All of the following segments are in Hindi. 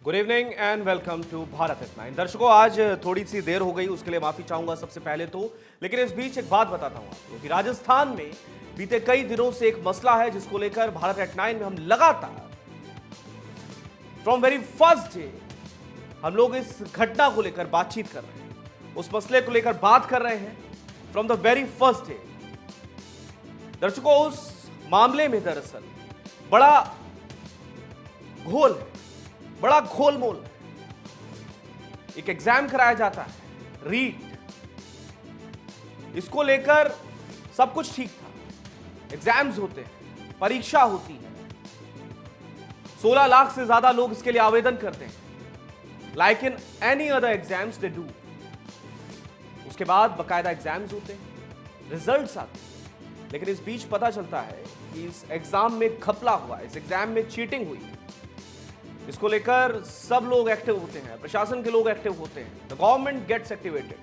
Good evening and welcome to Bharat at 9। दर्शकों, आज थोड़ी सी देर हो गई, उसके लिए माफी चाहूंगा सबसे पहले तो। लेकिन इस बीच एक बात बताता हूं आपको कि राजस्थान में बीते कई दिनों से एक मसला है जिसको लेकर भारत एट 9 में हम लगातार फ्रॉम वेरी फर्स्ट डे हम लोग इस घटना को लेकर बातचीत कर रहे हैं, उस मसले को लेकर बात कर रहे हैं from the very first day. दर्शकों, उस मामले में दरअसल बड़ा घोल है, बड़ा घोलमोल है। एक एग्जाम कराया जाता है, रीट, इसको लेकर सब कुछ ठीक था। एग्जाम्स होते हैं, परीक्षा होती है, 16 लाख से ज्यादा लोग इसके लिए आवेदन करते हैं, like in any other exams they do. उसके बाद बकायदा एग्जाम्स होते हैं, रिजल्ट्स आते हैं। लेकिन इस बीच पता चलता है कि इस एग्जाम में घपला हुआ, इस एग्जाम में चीटिंग हुई। इसको लेकर सब लोग एक्टिव होते हैं, प्रशासन के लोग एक्टिव होते हैं, द गवर्नमेंट गेट्स एक्टिवेटेड,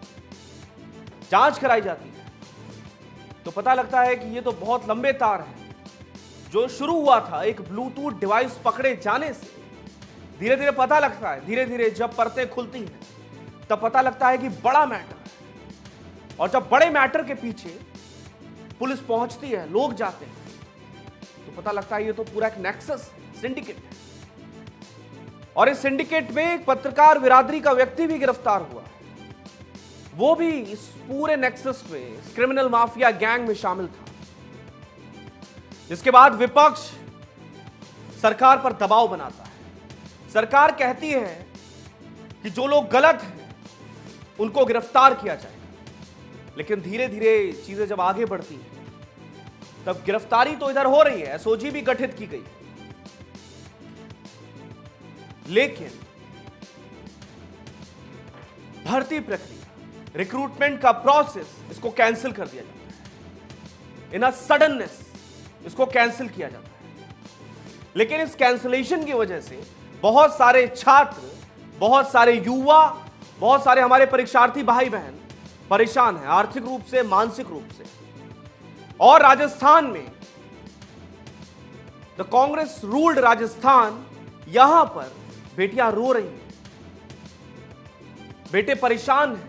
जांच कराई जाती है। तो पता लगता है कि ये तो बहुत लंबे तार हैं। जो शुरू हुआ था एक ब्लूटूथ डिवाइस पकड़े जाने से, धीरे धीरे पता लगता है, धीरे धीरे जब परतें खुलती हैं तब पता लगता है कि बड़ा मैटर है। और जब बड़े मैटर के पीछे पुलिस पहुंचती है, लोग जाते हैं, तो पता लगता है ये तो पूरा एक नेक्सस है, सिंडिकेट है। और इस सिंडिकेट में एक पत्रकार बिरादरी का व्यक्ति भी गिरफ्तार हुआ है। वो भी इस पूरे नेक्सस में, इस क्रिमिनल माफिया गैंग में शामिल था। जिसके बाद विपक्ष सरकार पर दबाव बनाता है। सरकार कहती है कि जो लोग गलत हैं उनको गिरफ्तार किया जाएगा। लेकिन धीरे धीरे चीजें जब आगे बढ़ती हैं तब गिरफ्तारी तो इधर हो रही है, एसओजी भी गठित की गई, लेकिन भर्ती प्रक्रिया, रिक्रूटमेंट का प्रोसेस, इसको कैंसिल कर दिया जाता है। इन अ सडननेस इसको कैंसिल किया जाता है। लेकिन इस कैंसिलेशन की वजह से बहुत सारे छात्र, बहुत सारे युवा, बहुत सारे हमारे परीक्षार्थी भाई बहन परेशान हैं, आर्थिक रूप से, मानसिक रूप से। और राजस्थान में, द कांग्रेस रूल्ड राजस्थान, यहां पर बेटियां रो रही हैं, बेटे परेशान हैं,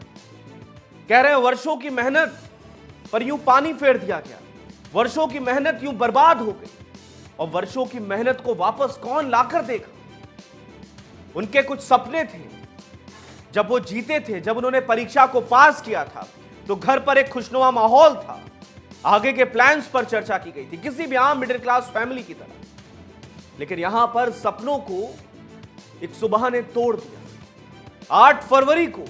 कह रहे हैं वर्षों की मेहनत पर यूं पानी फेर दिया गया, वर्षों की मेहनत यूं बर्बाद हो गई। और वर्षों की मेहनत को वापस कौन लाकर देगा? उनके कुछ सपने थे, जब वो जीते थे, जब उन्होंने परीक्षा को पास किया था तो घर पर एक खुशनुमा माहौल था, आगे के प्लान्स पर चर्चा की गई थी, किसी भी आम मिडिल क्लास फैमिली की तरह। लेकिन यहां पर सपनों को एक सुबह ने तोड़ दिया। 8 फरवरी को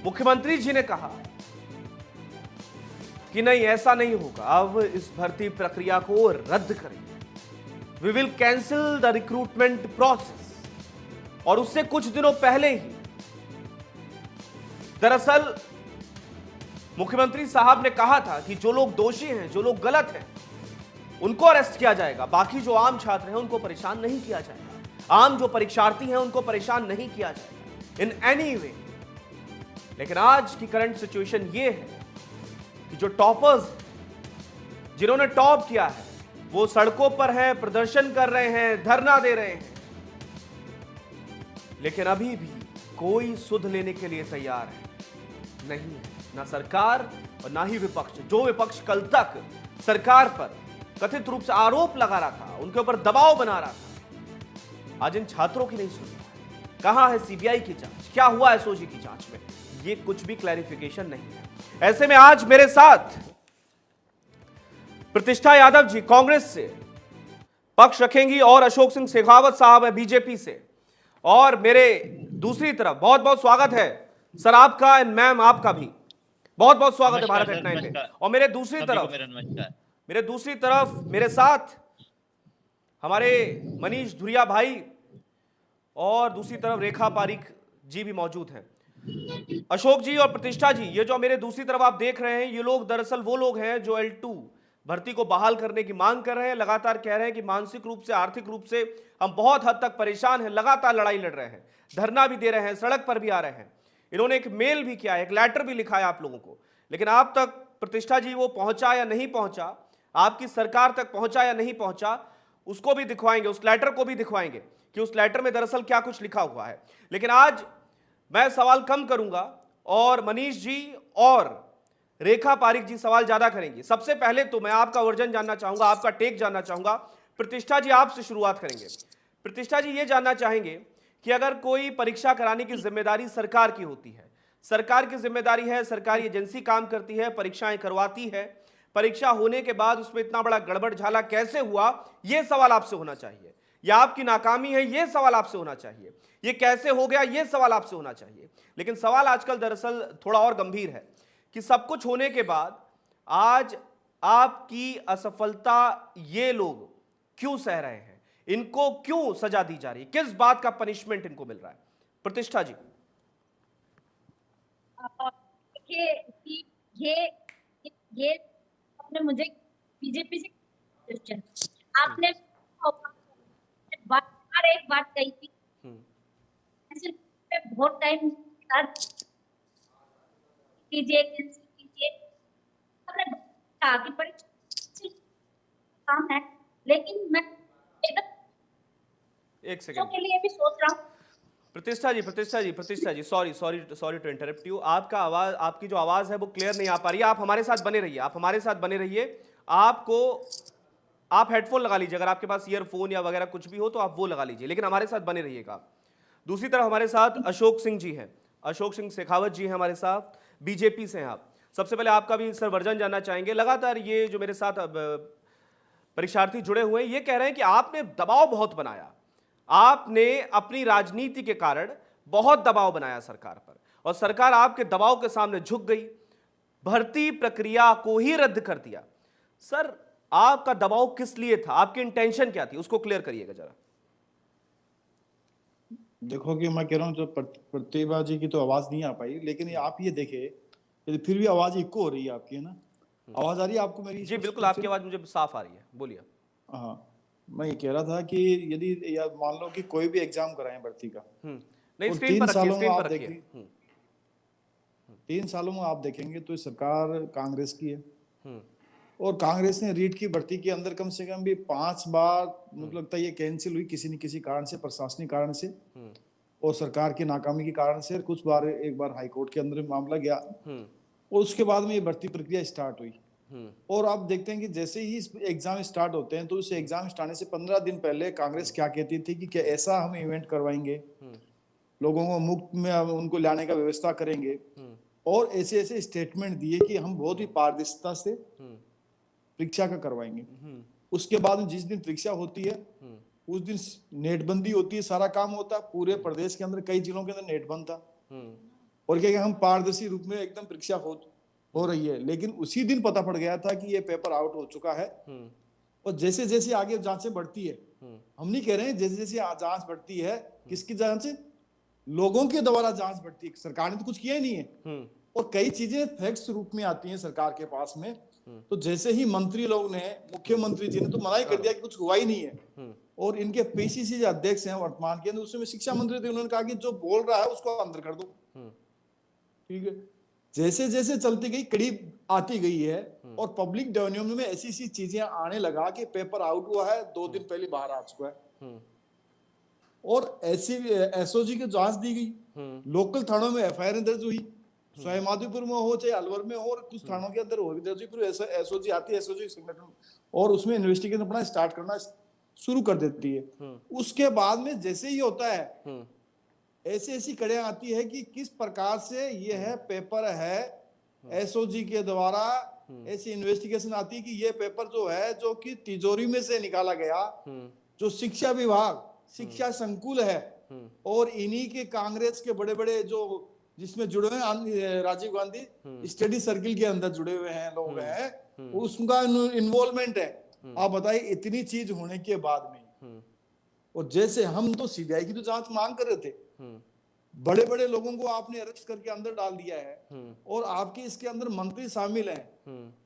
मुख्यमंत्री जी ने कहा कि नहीं, ऐसा नहीं होगा, अब इस भर्ती प्रक्रिया को रद्द करेंगे, we will cancel the recruitment process. और उससे कुछ दिनों पहले ही दरअसल मुख्यमंत्री साहब ने कहा था कि जो लोग दोषी हैं, जो लोग गलत हैं, उनको अरेस्ट किया जाएगा, बाकी जो आम छात्र हैं उनको परेशान नहीं किया जाएगा, आम जो परीक्षार्थी हैं उनको परेशान नहीं किया जाएगा इन एनी वे। लेकिन आज की करंट सिचुएशन ये है कि जो टॉपर्स, जिन्होंने टॉप किया है, वो सड़कों पर हैं, प्रदर्शन कर रहे हैं, धरना दे रहे हैं, लेकिन अभी भी कोई सुध लेने के लिए तैयार है नहीं है, ना सरकार और ना ही विपक्ष। जो विपक्ष कल तक सरकार पर कथित रूप से आरोप लगा रहा था, उनके ऊपर दबाव बना रहा था, आज इन छात्रों की नहीं सुन रहा है। कहां है सीबीआई की जांच? क्या हुआ एसओजी की जांच में? ये कुछ भी क्लैरिफिकेशन नहीं है। ऐसे में आज मेरे साथ प्रतिष्ठा यादव जी कांग्रेस से पक्ष रखेंगी और अशोक सिंह शेखावत साहब है बीजेपी से। और मेरे दूसरी तरफ बहुत बहुत स्वागत है सर आपका, एंड मैम आपका भी बहुत बहुत स्वागत है भारत एट 9 में। और मेरे दूसरी तरफ मेरे साथ हमारे मनीष धुरिया भाई और दूसरी तरफ रेखा पारीक जी भी मौजूद हैं। अशोक जी और प्रतिष्ठा जी, ये जो मेरे दूसरी तरफ आप देख रहे हैं, ये लोग दरअसल वो लोग हैं जो L2 भर्ती को बहाल करने की मांग कर रहे हैं। लगातार कह रहे हैं कि मानसिक रूप से, आर्थिक रूप से हम बहुत हद तक परेशान हैं, लगातार लड़ाई लड़ रहे हैं, धरना भी दे रहे हैं, सड़क पर भी आ रहे हैं। इन्होंने एक मेल भी किया है, एक लेटर भी लिखा है आप लोगों को। लेकिन आप तक प्रतिष्ठा जी वो पहुंचा या नहीं पहुंचा, आपकी सरकार तक पहुंचा या नहीं पहुंचा, उसको भी दिखवाएंगे, उस लेटर को भी दिखवाएंगे कि उस लेटर में दरअसल क्या कुछ लिखा हुआ है। लेकिन आज मैं सवाल कम करूंगा और मनीष जी और रेखा पारिक जी सवाल ज्यादा करेंगे। सबसे पहले तो मैं आपका वर्जन जानना चाहूंगा, आपका टेक जानना चाहूंगा। प्रतिष्ठा जी, आपसे शुरुआत करेंगे। प्रतिष्ठा जी, ये जानना चाहेंगे कि अगर कोई परीक्षा कराने की जिम्मेदारी सरकार की होती है, सरकार की जिम्मेदारी है, सरकारी एजेंसी काम करती है, परीक्षाएं करवाती है, परीक्षा होने के बाद उसमें इतना बड़ा गड़बड़ झाला कैसे हुआ, यह सवाल आपसे होना चाहिए। या आपकी नाकामी है, यह सवाल आपसे होना चाहिए। यह कैसे हो गया, यह सवाल आपसे होना चाहिए। लेकिन सवाल आजकल दरअसल थोड़ा और गंभीर है कि सब कुछ होने के बाद आज आपकी असफलता ये लोग क्यों सह रहे हैं, इनको क्यों सजा दी जा रही है, किस बात का पनिशमेंट इनको मिल रहा है? प्रतिष्ठा जी। देखिए कि ये आपने मुझे बीजेपी से क्वेश्चन आपने बार एक बात कही थी, बहुत टाइम कीजिए, आपने कहा कि परीक्षा काम है, लेकिन मैं एक सेकंड के लिए भी सोच रहा हूँ। प्रतिष्ठा जी, सॉरी टू इंटरप्ट यू। आपका आवाज, आपकी जो आवाज है वो क्लियर नहीं आ पा रही है। आप हमारे साथ बने रहिए, आप हमारे साथ बने रहिए। आप हेडफोन लगा लीजिए, अगर आपके पास ईयरफोन या वगैरह कुछ भी हो तो आप वो लगा लीजिए, लेकिन हमारे साथ बने रहिएगा। दूसरी तरफ हमारे साथ अशोक सिंह जी हैं, अशोक सिंह शेखावत जी हैं हमारे साथ, बीजेपी से हैं आप। सबसे पहले आपका भी सर वर्जन जानना चाहेंगे। लगातार ये जो मेरे साथ परीक्षार्थी जुड़े हुए हैं ये कह रहे हैं कि आपने दबाव बहुत बनाया, आपने अपनी राजनीति के कारण बहुत दबाव बनाया सरकार पर, और सरकार आपके दबाव के सामने झुक गई, भर्ती प्रक्रिया को ही रद्द कर दिया। सर, आपका दबाव किस लिए था, आपकी इंटेंशन क्या थी, उसको क्लियर करिएगा जरा। देखो कि मैं कह रहा हूँ जो प्रतिभा जी की तो आवाज नहीं आ पाई, लेकिन आप ये देखे फिर भी आवाज इको हो रही है आपकी, है ना? आवाज आ रही है आपको मेरी? जी बिल्कुल, आपकी आवाज मुझे साफ आ रही है, बोलिए। हाँ, मैं ये कह रहा था कि यदि या मान लो कि कोई भी एग्जाम कराएं भर्ती का, नहीं, स्क्रीन पर रखिए, स्क्रीन पर रखिए। 3 सालों में आप देखेंगे तो सरकार कांग्रेस की है, और कांग्रेस ने रीट की भर्ती के अंदर कम से कम भी 5 बार मुझे लगता है ये कैंसिल हुई किसी न किसी कारण से, प्रशासनिक कारण से और सरकार की नाकामी के कारण से। कुछ बार, एक बार हाईकोर्ट के अंदर मामला गया और उसके बाद में ये भर्ती प्रक्रिया स्टार्ट हुई। और आप देखते हैं कि जैसे ही एग्जाम स्टार्ट होते हैं तो उस एग्जाम स्टार्ट से 15 दिन पहले कांग्रेस क्या कहती थी कि क्या ऐसा हम इवेंट करवाएंगे, लोगों को मुफ्त में उनको लाने का व्यवस्था करेंगे, और ऐसे ऐसे स्टेटमेंट दिए कि हम बहुत ही पारदर्शिता से परीक्षा का करवाएंगे। उसके बाद जिस दिन परीक्षा होती है उस दिन नेटबंदी होती है, सारा काम होता है, पूरे प्रदेश के अंदर कई जिलों के अंदर नेट बंद था, और क्या हम पारदर्शी रूप में एकदम परीक्षा हो रही है। लेकिन उसी दिन पता पड़ गया था कि ये पेपर आउट हो चुका है। और जैसे जैसे आगे जांचें बढ़ती है, हम नहीं कह रहे हैं, जैसे जैसे जांच बढ़ती है, किसकी जांच? लोगों के द्वारा जांच बढ़ती है, सरकार ने तो कुछ किया ही नहीं है। और कई चीजें फैक्ट्स रूप में आती हैं सरकार के पास में, तो जैसे ही मंत्री लोग ने, मुख्यमंत्री जी ने तो मना ही कर दिया कि कुछ हुआ ही नहीं है। और इनके पीसीसी जो अध्यक्ष हैं वर्तमान के, उसमें शिक्षा मंत्री थे, उन्होंने कहा कि जो बोल रहा है उसको अंदर कर दो। ठीक है, जैसे जैसे चलती गई, कड़ी आती गई है, और पब्लिक डोमेन में ऐसी ऐसी चीजें आने लगा कि पेपर आउट हुआ है 2 दिन पहले बाहर आ चुका है, और ऐसी एसओजी की जांच दी गई, लोकल थानों में एफआईआर दर्ज हुई, सवाईमाधोपुर में हो चाहे अलवर में हो, और कुछ थानों के अंदर हो दर्ज हुई, फिर एसओजी आती है, एसओजी संगठन, और उसमें इन्वेस्टिगेशन अपना स्टार्ट करना शुरू कर देती है। उसके बाद में जैसे ही होता है, ऐसी ऐसी कड़ियां आती है कि किस प्रकार से ये है पेपर है, एसओजी के द्वारा ऐसी इन्वेस्टिगेशन आती है कि ये पेपर जो है, जो कि तिजोरी में से निकाला गया, जो शिक्षा विभाग, शिक्षा संकुल है, और इन्हीं के कांग्रेस के बड़े बड़े जो जिसमें जुड़े हुए हैं, राजीव गांधी स्टडी सर्किल के अंदर जुड़े हुए हैं लोग हैं, उसका इन्वॉल्वमेंट है। आप बताइए, इतनी चीज होने के बाद में, और जैसे हम तो सीबीआई की तो जांच मांग कर रहे थे, बड़े बड़े लोगों को आपने अरेस्ट करके अंदर डाल दिया है, और आपके इसके अंदर मंत्री शामिल हैं,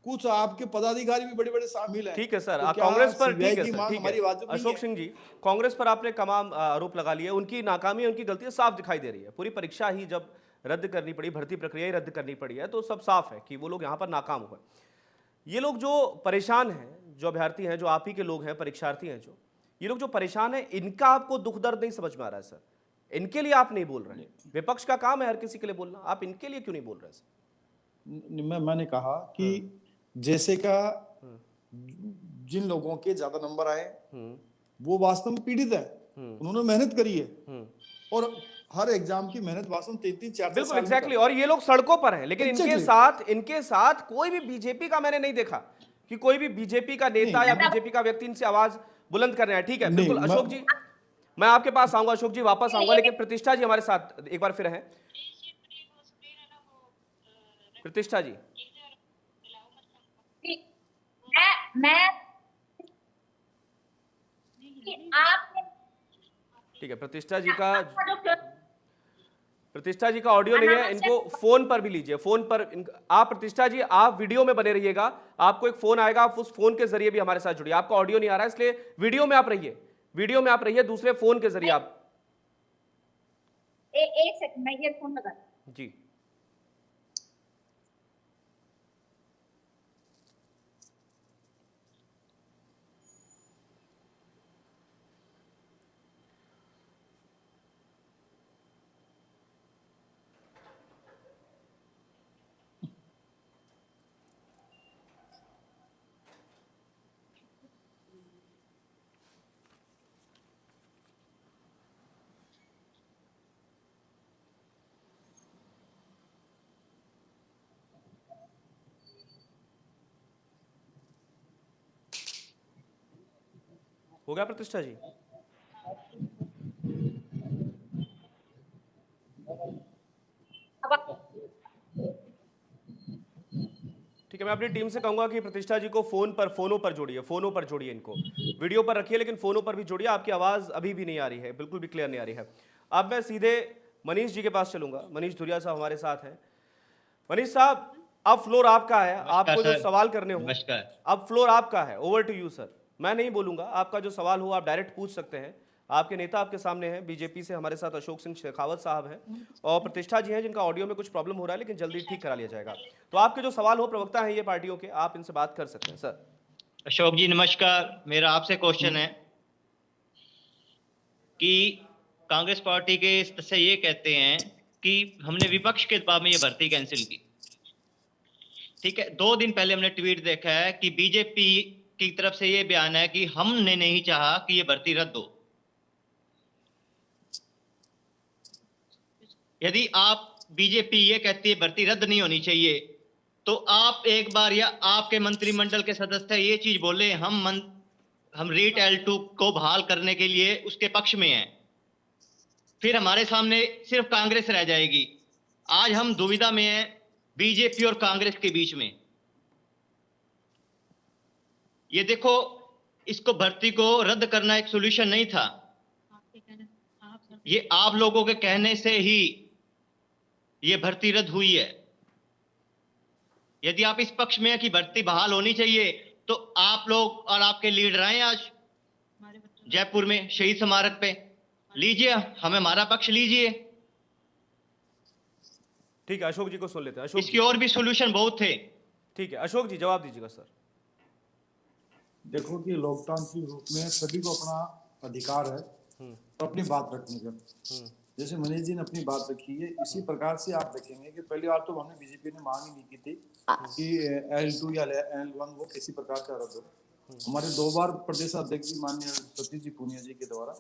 कुछ आपके पदाधिकारी भी बड़े बड़े शामिल हैं। ठीक है सर, तो कांग्रेस पर ठीक है सर, हमारी वाजिब नहीं है। अशोक सिंह जी, कांग्रेस पर आपने तमाम आरोप लगा लिए, उनकी नाकामी, उनकी गलतियां साफ दिखाई दे रही है। पूरी परीक्षा ही जब रद्द करनी पड़ी, भर्ती प्रक्रिया ही रद्द करनी पड़ी है, तो सब साफ है कि वो लोग यहाँ पर नाकाम हुए। ये लोग जो परेशान हैं, जो अभ्यर्थी हैं, जो आप ही के लोग हैं, परीक्षार्थी हैं, जो ये लोग जो परेशान है, इनका आपको दुख दर्द नहीं समझ में आ रहा है सर? इनके लिए आप नहीं बोल रहे हैं? विपक्ष का काम है हर किसी के लिए बोलना, आप इनके लिए क्यों नहीं बोल रहे सर? मैंने कहा कि जैसे का जिन लोगों के ज्यादा नंबर आए वो वास्तव में पीड़ित है, उन्होंने मेहनत करी है और हर एग्जाम की मेहनत वास्तव में 3-3-4 बिल्कुल एग्जैक्टली, और ये लोग सड़कों पर हैं, लेकिन इनके साथ कोई भी बीजेपी का मैंने नहीं देखा कि कोई भी बीजेपी का नेता या बीजेपी का व्यक्ति इनसे आवाज बुलंद कर रहे हैं। ठीक है, बिल्कुल अशोक जी, मैं आपके पास आऊंगा, अशोक जी वापस आऊंगा, लेकिन प्रतिष्ठा जी हमारे साथ एक बार फिर हैं। प्रतिष्ठा जी, मैं आपने ठीक है, प्रतिष्ठा जी का ऑडियो नहीं है, इनको फोन पर भी लीजिए, फोन पर आप प्रतिष्ठा जी आप वीडियो में बने रहिएगा, आपको एक फोन आएगा, आप उस फोन के जरिए भी हमारे साथ जुड़िए। आपका ऑडियो नहीं आ रहा है, इसलिए वीडियो में आप रहिए, दूसरे फोन के जरिए आप। एक सेकंड, मैं ईयरफोन लगा जी। हो गया प्रतिष्ठा जी? ठीक है, मैं अपनी टीम से कहूंगा कि प्रतिष्ठा जी को फोनों पर जोड़िए इनको, वीडियो पर रखिए लेकिन फोनों पर भी जोड़िए। आपकी आवाज अभी भी नहीं आ रही है, बिल्कुल भी क्लियर नहीं आ रही है। अब मैं सीधे मनीष जी के पास चलूंगा, मनीष धुरिया साहब हमारे साथ हैं। मनीष साहब, अब फ्लोर आपका है, आपको जो सवाल करने हो अब फ्लोर आपका है, ओवर टू यू सर। मैं नहीं बोलूंगा, आपका जो सवाल हो आप डायरेक्ट पूछ सकते हैं। आपके नेता आपके सामने हैं, बीजेपी से हमारे साथ अशोक सिंह शेखावत साहब हैं और प्रतिष्ठा जी हैं जिनका ऑडियो में कुछ प्रॉब्लम हो रहा है, लेकिन जल्दी ठीक करा लिया जाएगा। तो आपके जो सवाल हो, प्रवक्ता हैं ये पार्टियों के, आप इनसे बात कर सकते हैं सर। अशोक जी नमस्कार, मेरा आपसे क्वेश्चन है कि कांग्रेस पार्टी के सदस्य ये कहते हैं कि हमने विपक्ष के दबाव में ये भर्ती कैंसिल की। ठीक है, 2 दिन पहले हमने ट्वीट देखा है कि बीजेपी की तरफ से ये बयान है कि हमने नहीं चाहा कि ये भर्ती रद्द हो। यदि आप बीजेपी ये कहती है भर्ती रद्द नहीं होनी चाहिए, तो आप एक बार या आपके मंत्रिमंडल के सदस्य ये चीज बोले हम रीट L2 को बहाल करने के लिए उसके पक्ष में हैं, फिर हमारे सामने सिर्फ कांग्रेस रह जाएगी। आज हम दुविधा में हैं बीजेपी और कांग्रेस के बीच में। ये देखो, इसको भर्ती को रद्द करना एक सॉल्यूशन नहीं था, ये आप लोगों के कहने से ही ये भर्ती रद्द हुई है। यदि आप इस पक्ष में है कि भर्ती बहाल होनी चाहिए, तो आप लोग और आपके लीडर आए आज जयपुर में शहीद स्मारक पे, लीजिए हमें हमारा पक्ष लीजिए। ठीक है, अशोक जी को सुन लेते हैं। अशोक इसकी और भी सॉल्यूशन बहुत थे। ठीक है, अशोक जी जवाब दीजिएगा सर। देखो कि लोकतांत्रिक रूप में सभी को अपना अधिकार है तो अपनी बात रखने का। जैसे मनीष जी ने अपनी बात रखी है, इसी प्रकार से आप देखेंगे कि पहली बार तो हमने बीजेपी ने मांग ही नहीं की थी कि L2 या L1 वो किसी प्रकार का रद्द हो। हमारे 2 बार प्रदेश अध्यक्ष जी माननीय सतीश जी पूनिया जी के द्वारा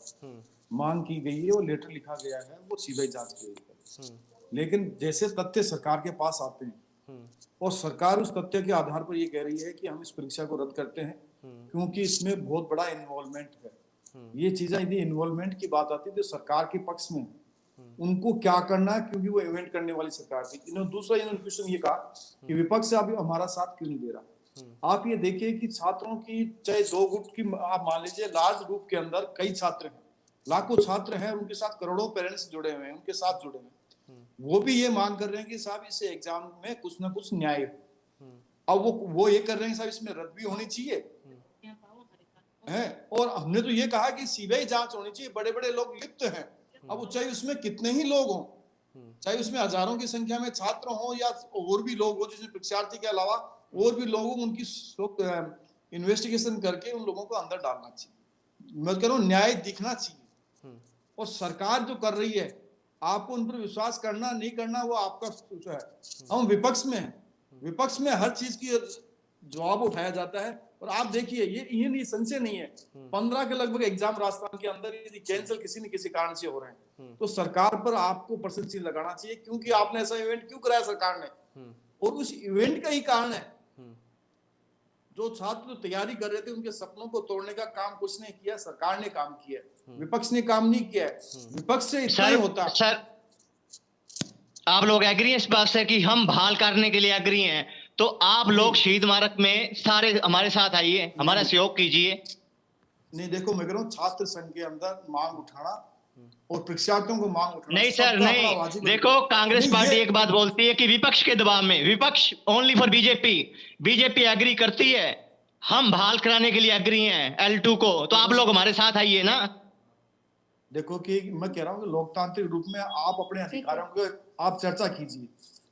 मांग की गई है और लेटर लिखा गया है, वो सीबीआई जांच करेगी। लेकिन जैसे तथ्य सरकार के पास आते हैं और सरकार उस तथ्य के आधार पर ये कह रही है कि हम इस परीक्षा को रद्द करते हैं क्योंकि इसमें बहुत बड़ा इन्वॉल्वमेंट है, ये चीजें यदि इन्वॉल्वमेंट की बात आती है तो सरकार के पक्ष में उनको क्या करना है, क्योंकि वो इवेंट करने वाली सरकार थी। इन्होंने दूसरा क्वेश्चन ये कहा कि विपक्ष से अभी हमारा साथ क्यों नहीं दे रहा। आप ये देखिए कि छात्रों की चाहे 2 गुट की आप मान लीजिए, लार्ज ग्रुप के अंदर कई छात्र हैं, लाखों छात्र हैं, उनके साथ करोड़ों पेरेंट्स जुड़े हुए हैं, उनके साथ जुड़े हुए हैं। वो भी ये मांग कर रहे हैं कि साहब इस एग्जाम में कुछ ना कुछ न्याय हो। अब वो ये कर रहे हैं साहब इसमें रद्द भी होनी चाहिए है, और हमने तो ये कहा कि सीबीआई जांच होनी चाहिए। बड़े बड़े लोग लिप्त हैं, अब चाहे उसमें कितने ही लोग हों, चाहे उसमें हजारों की संख्या में छात्र हो या और भी लोग हो, जिसमें परीक्षार्थी के अलावा और भी लोगों, उनकी इन्वेस्टिगेशन करके उन लोगों को अंदर डालना चाहिए। मैं कह रहा हूँ न्याय दिखना चाहिए, और सरकार जो कर रही है आपको उन पर विश्वास करना नहीं करना वो आपका जो है। हम विपक्ष में हैं, विपक्ष में हर चीज की जवाब उठाया जाता है। और आप देखिए ये नहीं, संशय नहीं है, 15 के लगभग एग्जाम राजस्थान के अंदर यदि कैंसिल किसी न किसी कारण से हो रहे हैं तो सरकार पर आपको प्रशंसा लगाना चाहिए, क्योंकि आपने ऐसा इवेंट क्यों कराया सरकार ने, और उस इवेंट का ही कारण है जो छात्र तैयारी कर रहे थे उनके सपनों को तोड़ने का काम कुछ नहीं किया, सरकार ने काम किया, विपक्ष ने काम नहीं किया है। विपक्ष से इतना ही होता। सर आप लोग एग्री हैं इस बात से कि हम बहाल करने के लिए एग्री हैं, तो आप लोग शहीद स्मारक में सारे हमारे साथ आइए, हमारा सहयोग कीजिए। नहीं देखो, मैं कह रहा हूँ छात्र संघ के अंदर मांग उठाना और परीक्षार्थियों को मांग उठाना, नहीं सर नहीं, देखो कांग्रेस पार्टी एक बात बोलती है कि विपक्ष के दबाव में, विपक्ष ओनली फॉर बीजेपी एग्री करती है, हम बहाल कराने के लिए एग्री हैं L2 को, तो आप लोग हमारे साथ आइए ना। देखो कि मैं कह रहा हूँ कि लोकतांत्रिक रूप में आप अपने अधिकारों को आप चर्चा कीजिए,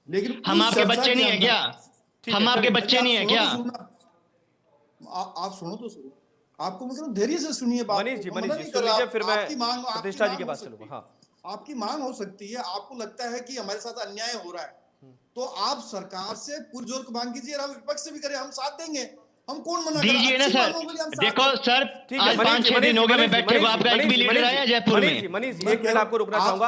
लेकिन हम आपके बच्चे नहीं है क्या? हम आपके बच्चे नहीं है क्या? आप सुनो तो सुनो, आपको मतलब धैर्य से सुनिए बात। मनीष जी सुन लीजिए, फिर मैं प्रतिष्ठा जी के पास चलूंगा। हाँ, आपकी मांग हो सकती है, आपको लगता है कि हमारे साथ अन्याय हो रहा है तो आप सरकार से पुरजोर मांग कीजिए, हम विपक्ष से भी करें, हम साथ देंगे, हम कौन मना कर रहा है? दीजिए ना सर। देखो सर, आज 5-6 दिन हो गए मैं बैठे को, आपका एक भी लीडर आया जयपुर में? मनीष जी 1 मिनट आपको रुकना चाहूंगा।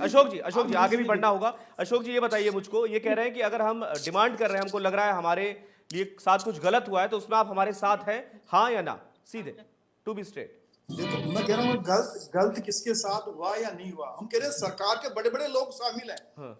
अशोक जी आगे भी बढ़ना होगा। अशोक जी ये बताइए मुझको, ये कह रहे हैं कि अगर हम डिमांड कर रहे हैं, हमको लग रहा है हमारे लिए साथ कुछ गलत हुआ है, तो उसमें आप हमारे साथ हैं, हाँ या ना? सीधे टू बी स्ट्रेट। देखो मैं कह रहा हूँ गलत किसके साथ हुआ या नहीं हुआ, हम कह रहे हैं सरकार के बड़े बड़े लोग शामिल हैं। हाँ।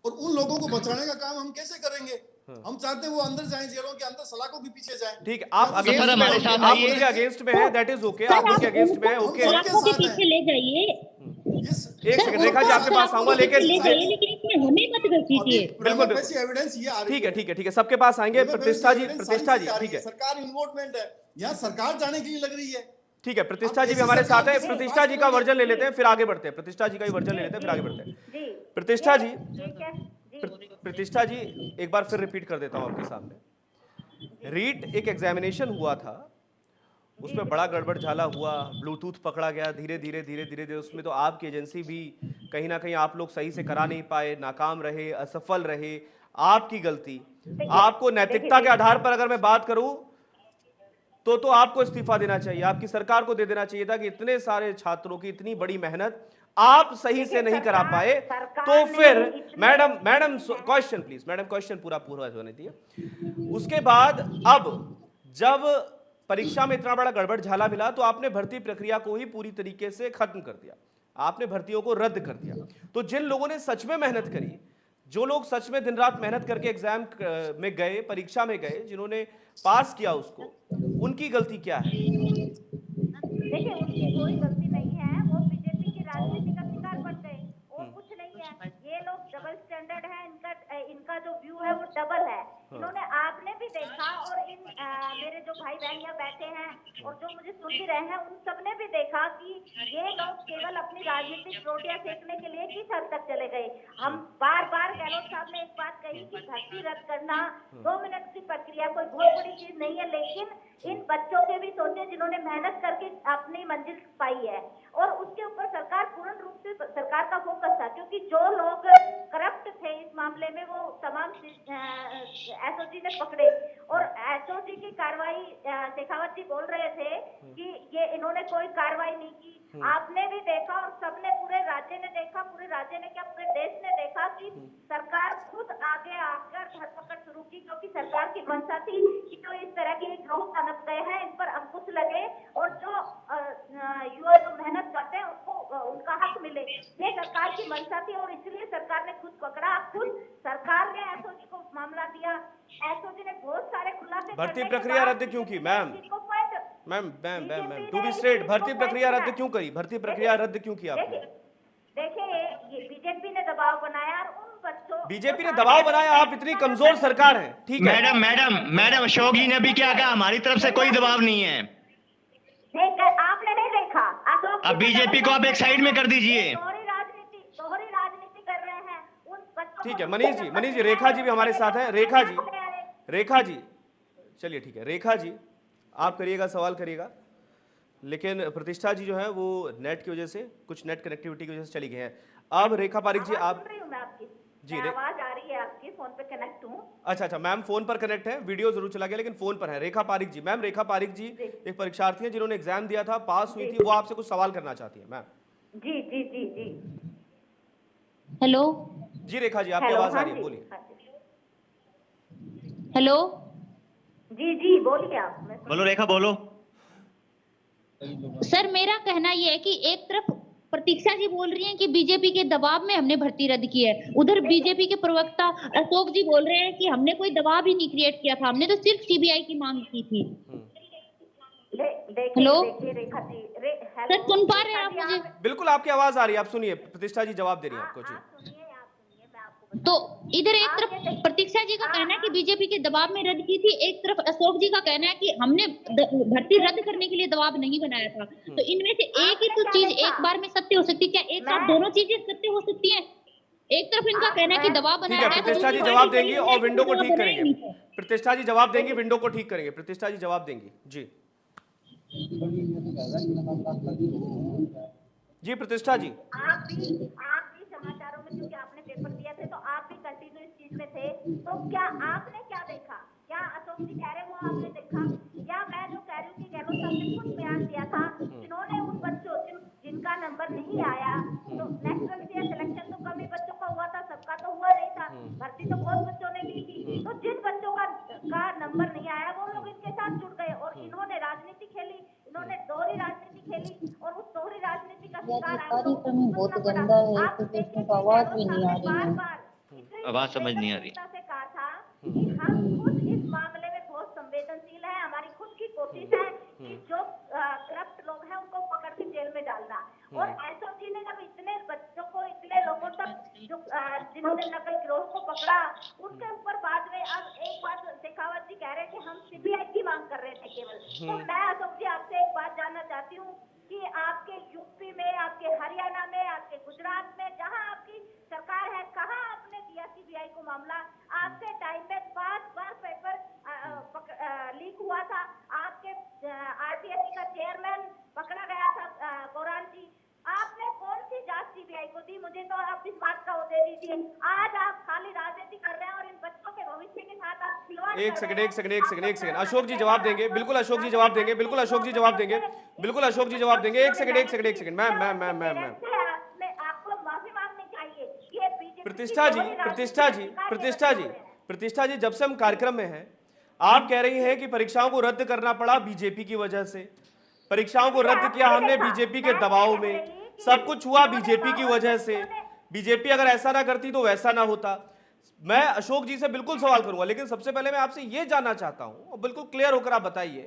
और उन लोगों को बचाने का काम हम कैसे करेंगे? हाँ। हम चाहते हैं वो अंदर जाएं, जेलों के अंदर, सलाखों के पीछे जाएं। ठीक है, आप अगेंस्ट में हैं, दैट इज ओके, आप उनके अगेंस्ट में हैं, ओके, सलाखों के पीछे ले जाइए। एक सेकंड रेखा जी आपके पास आऊंगा, लेकिन इसमें हमें मत घसीटिए। बिल्कुल एविडेंस ये आ रही है। ठीक है, सबके पास आएंगे। प्रतिष्ठा जी ठीक है, सरकार इन्वॉल्वमेंट है, यहाँ सरकार जाने के लिए लग रही है। ठीक है, प्रतिष्ठा जी भी हमारे साथ है। प्रतिष्ठा जी का वर्जन ले लेते हैं, फिर आगे बढ़ते हैं। प्रतिष्ठा जी का ही वर्जन ले लेते हैं, फिर आगे बढ़ते हैं। प्रतिष्ठा जी एक बार फिर रिपीट कर देता हूं आपके सामने। रीट एक एग्जामिनेशन हुआ था, उसमें बड़ा गड़बड़ झाला हुआ, ब्लूटूथ पकड़ा गया, धीरे धीरे उसमें तो आपकी एजेंसी भी कहीं ना कहीं आप लोग सही से करा नहीं पाए, नाकाम रहे, असफल रहे, आपकी गलती। आपको नैतिकता के आधार पर अगर मैं बात करूं तो आपको इस्तीफा देना चाहिए, आपकी सरकार को दे देना चाहिए था कि इतने सारे छात्रों की इतनी बड़ी मेहनत आप सही से नहीं करा पाए। तो फिर madam question please, madam question पूरा होने दिए। उसके बाद अब जब परीक्षा में इतना बड़ा गड़बड़ झाला मिला तो आपने भर्ती प्रक्रिया को ही पूरी तरीके से खत्म कर दिया, आपने भर्तियों को रद्द कर दिया। तो जिन लोगों ने सच में मेहनत करी, जो लोग सच में दिन रात मेहनत करके एग्जाम में गए, परीक्षा में गए, जिन्होंने पास किया उसको, उनकी गलती क्या है? देखिए उनकी कोई गलती नहीं है, वो बीजेपी की राजनीति का शिकार बन गए और कुछ नहीं है। ये लोग डबल स्टैंडर्ड है, इनका जो व्यू है वो डबल है। इन्होंने, आपने भी देखा, और इन मेरे जो भाई बहन यहाँ बैठे हैं और जो मुझे सुन भी रहे हैं, उन सबने भी देखा कि ये लोग केवल अपनी राजनीतिक रोटियां सेकने के लिए किस हद तक चले गए। हम बार गहलोत साहब ने एक बात कही कि भर्ती रद्द करना 2 मिनट की प्रक्रिया कोई बहुत बड़ी चीज नहीं है, लेकिन इन बच्चों के भी सोचे जिन्होंने मेहनत करके अपनी मंजिल पाई है। और उसके ऊपर सरकार पूर्ण रूप से, सरकार का फोकस था, क्योंकि जो लोग करप्ट थे इस मामले में वो तमाम एसओजी ने पकड़े। और एसओजी की कार्रवाई, शेखावत जी बोल रहे थे कि ये इन्होंने कोई कार्रवाई नहीं की। आपने भी देखा और सबने, पूरे राज्य ने देखा, पूरे राज्य ने क्या पूरे देश ने देखा कि सरकार खुद आगे आकर धरपकड़ शुरू की, क्योंकि सरकार की मंशा थी कि जो इस तरह के ग्रोह पनप गए हैं इन पर अंकुश लगे और जो युवा जो मेहनत करते हैं उनको उनका हक मिले, ये सरकार की मंशा थी। और इसलिए सरकार ने खुद पकड़ा, खुद सरकार ने एसओजी को मामला दिया। एसओजी ने बहुत सारे खुलासे। भर्ती प्रक्रिया रद्द क्यों की ma'am? Ma'am to be straight, भर्ती प्रक्रिया रद्द क्यों करी? भर्ती प्रक्रिया रद्द क्यों किया आपने? देखिए ये बीजेपी ने दबाव बनाया और उन बच्चों, बीजेपी ने दबाव बनाया, आप इतनी कमजोर सरकार है, ठीक है मैडम अशोक जी ने भी क्या कहा, हमारी तरफ से कोई दबाव नहीं है। आपने नहीं देखा, अब बीजेपी को आप एक साइड में कर दीजिए। दोहरी राजनीति कर रहे हैं उन बच्चों। ठीक है मनीष जी, रेखा जी भी हमारे साथ है। रेखा जी चलिए ठीक है, रेखा जी आप करिएगा, सवाल करिएगा। लेकिन प्रतिष्ठा जी जो है वो नेट की वजह से, कुछ नेट कनेक्टिविटी की वजह से चली गई हैं। अब रेखा पारिक जी आवाज आप, सुन रही हूँ मैं आपकी। जी आवाज आ रही है आपकी, फोन पे कनेक्ट हूँ। अच्छा, मैम फोन पर कनेक्ट है, वीडियो जरूर चला गया लेकिन फोन पर है। रेखा पारिक जी, मैम रेखा पारिक जी जी एक परीक्षार्थी हैं जिन्होंने एग्जाम दिया था, पास हुई जी थी, वो आपसे कुछ सवाल करना चाहती है मैम। जी जी जी जी। हेलो जी रेखा जी, आपकी हेलो, आवाज आ हाँ रही है, जी, बोलिए। हाँ जी। हेलो जी जी बोलिए आप, मैं सुन बोलो रही रेखा बोलो। सर, मेरा कहना यह है कि एक तरफ प्रतीक्षा जी बोल रही हैं कि बीजेपी के दबाव में हमने भर्ती रद्द की है, उधर बीजेपी के प्रवक्ता अशोक जी बोल रहे हैं कि हमने कोई दबाव ही नहीं क्रिएट किया था, हमने तो सिर्फ सीबीआई की मांग की थी। देखिए हेलो देखिए रेखा जी, सर, हेलो सुन पा रहे हैं रेखा आप जी, मुझे? आप बिल्कुल आपकी आवाज आ रही है, आप सुनिए, प्रतिष्ठा जी जवाब दे रही है आपको। जी आप सुनिए, मैं आपको बता तो रही हूँ। इधर एक आप तरफ ये देखिए, प्रतीक्षा जी का कहना है कि आप बीजेपी के दबाव में रद्द की थी, एक तरफ अशोक जी का कहना है कि हमने भर्ती रद्द करने के लिए दबाव नहीं बनाया था। तो इनमें से एक ही आपने तो क्या चीज देखा? एक बार में सत्य हो सकती है क्या? एक साथ मैं दोनों चीजें सत्य हो सकती हैं? एक तरफ इनका आप कहना है कि मैं दबाव ठीक बनाया है, है, तो प्रतिष्ठा दूसरी जी पार्टी जवाब कह देंगी रही और है कि विंडो को दबाव ठीक बनाया ही करेंगे। नहीं था। प्रतिष्ठा जी जवाब देंगी, विंडो को ठीक करेंगे। प्रतिष्ठा जी जवाब देंगी। जी जी प्रतिष्ठा जी। आप भी समाचारों में, क्योंकि आपने पेपर दिए थे तो आप भी कंटिन्यू इस चीज में थे, तो क्या आपने क्या देखा? क्या अशोक जी कह रहे हो आपने देखा, या मैं जो कह रही हूँ कि गहलोत साहब ने खुद बयान दिया था, जिन्होंने उन बच्चों जिनका नंबर नहीं आया, तो नेक्स्ट ईयर सिलेक्शन तो कम ही बच्चों का हुआ था, सबका तो हुआ नहीं था, भर्ती तो बहुत बच्चों ने दी थी, तो जिन बच्चों का नंबर नहीं आया वो लोग इनके साथ जुड़ गए और इन्होंने राजनीति खेली, इन्होंने दोहरी राजनीति खेली और उस दोहरी राजनीति का शिकार आप लोगों को भुगतना पड़ा। आप देखें कि गहलोत साहब ने बार बार इतनी आवाज समझ नहीं आ रही। संवेदनशीलता से कहा था कि हम खुद इस मामले में बहुत संवेदनशील है, हमारी खुद की कोशिश है कि जो करप्ट लोग हैं उनको पकड़ के जेल में डालना। और एसओजी ने जब इतने बच्चों को, इतने लोगों तक जो जिन्होंने नकल गिरोह को पकड़ा, उनके ऊपर बाद में अब एक बात शेखावत जी कह रहे हैं कि हम सीबीआई की मांग कर रहे थे केवल। तो मैं अशोक जी आपसे एक बात जानना चाहती हूँ कि आपके यूपी में, आपके हरियाणा में, आपके गुजरात में, जहां आपकी सरकार है, कहां आपने दिया सीबीआई को मामला? आपके टाइम में 5 बार पेपर लीक हुआ था, आपके आरटीआई का चेयरमैन पकड़ा गया था, बोरान जी। आपने कौन सी जांच सीबीआई को दी? मुझे तो आप इस बात का वो दे दीजिए। आज आप खाली राजनीति कर रहे हैं और इन बच्चों के भविष्य के साथ आप खिलवाड़ एक कर सेकंड, रहे एक हैं। सेकंड, एक आप सेकंड, एक सेकंड, अपना अशोक जी चेहरा जवाब देंगे, आपको बिल्कुल अशोक जी जवाब देंगे, बिल्कुल अशोक जी जवाब देंगे, बिल्कुल अशोक जी जवाब देंगे। एक सेकंड, एक सेकंड, एक second, ma'am ma'am ma'am ma'am ma'am आपको माफी मांगनी चाहिए। ये बीजेपी प्रतिष्ठा जी, प्रतिष्ठा जी, प्रतिष्ठा जी, प्रतिष्ठा जी, जब से हम कार्यक्रम में हैं, आप कह रही हैं कि परीक्षाओं को रद्द करना पड़ा बीजेपी की वजह से, परीक्षाओं को रद्द किया हमने बीजेपी के दबाव में, सब कुछ हुआ बीजेपी की वजह से, बीजेपी अगर ऐसा ना करती तो वैसा ना होता। मैं अशोक जी से बिल्कुल सवाल करूंगा, लेकिन सबसे पहले मैं आपसे यह जानना चाहता हूं, और बिल्कुल क्लियर होकर आप बताइए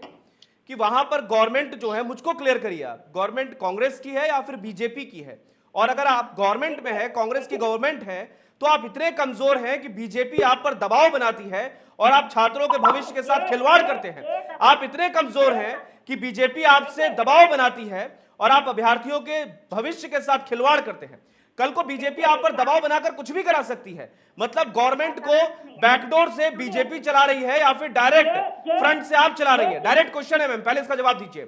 कि वहां पर गवर्नमेंट जो है, मुझको क्लियर करिए आप, गवर्नमेंट कांग्रेस की है या फिर बीजेपी की है? और अगर आप गवर्नमेंट में है, कांग्रेस की गवर्नमेंट है, तो आप इतने कमजोर हैं कि बीजेपी आप पर दबाव बनाती है और आप छात्रों के भविष्य के साथ खिलवाड़ करते हैं। आप इतने कमजोर हैं कि बीजेपी आपसे दबाव बनाती है और आप अभ्यर्थियों के भविष्य के साथ खिलवाड़ करते हैं। कल को बीजेपी आप पर दबाव बनाकर कुछ भी करा सकती है। मतलब गवर्नमेंट को बैकडोर से बीजेपी चला रही है या फिर डायरेक्ट फ्रंट से आप चला रही है? डायरेक्ट क्वेश्चन है मैम, पहले इसका जवाब दीजिए।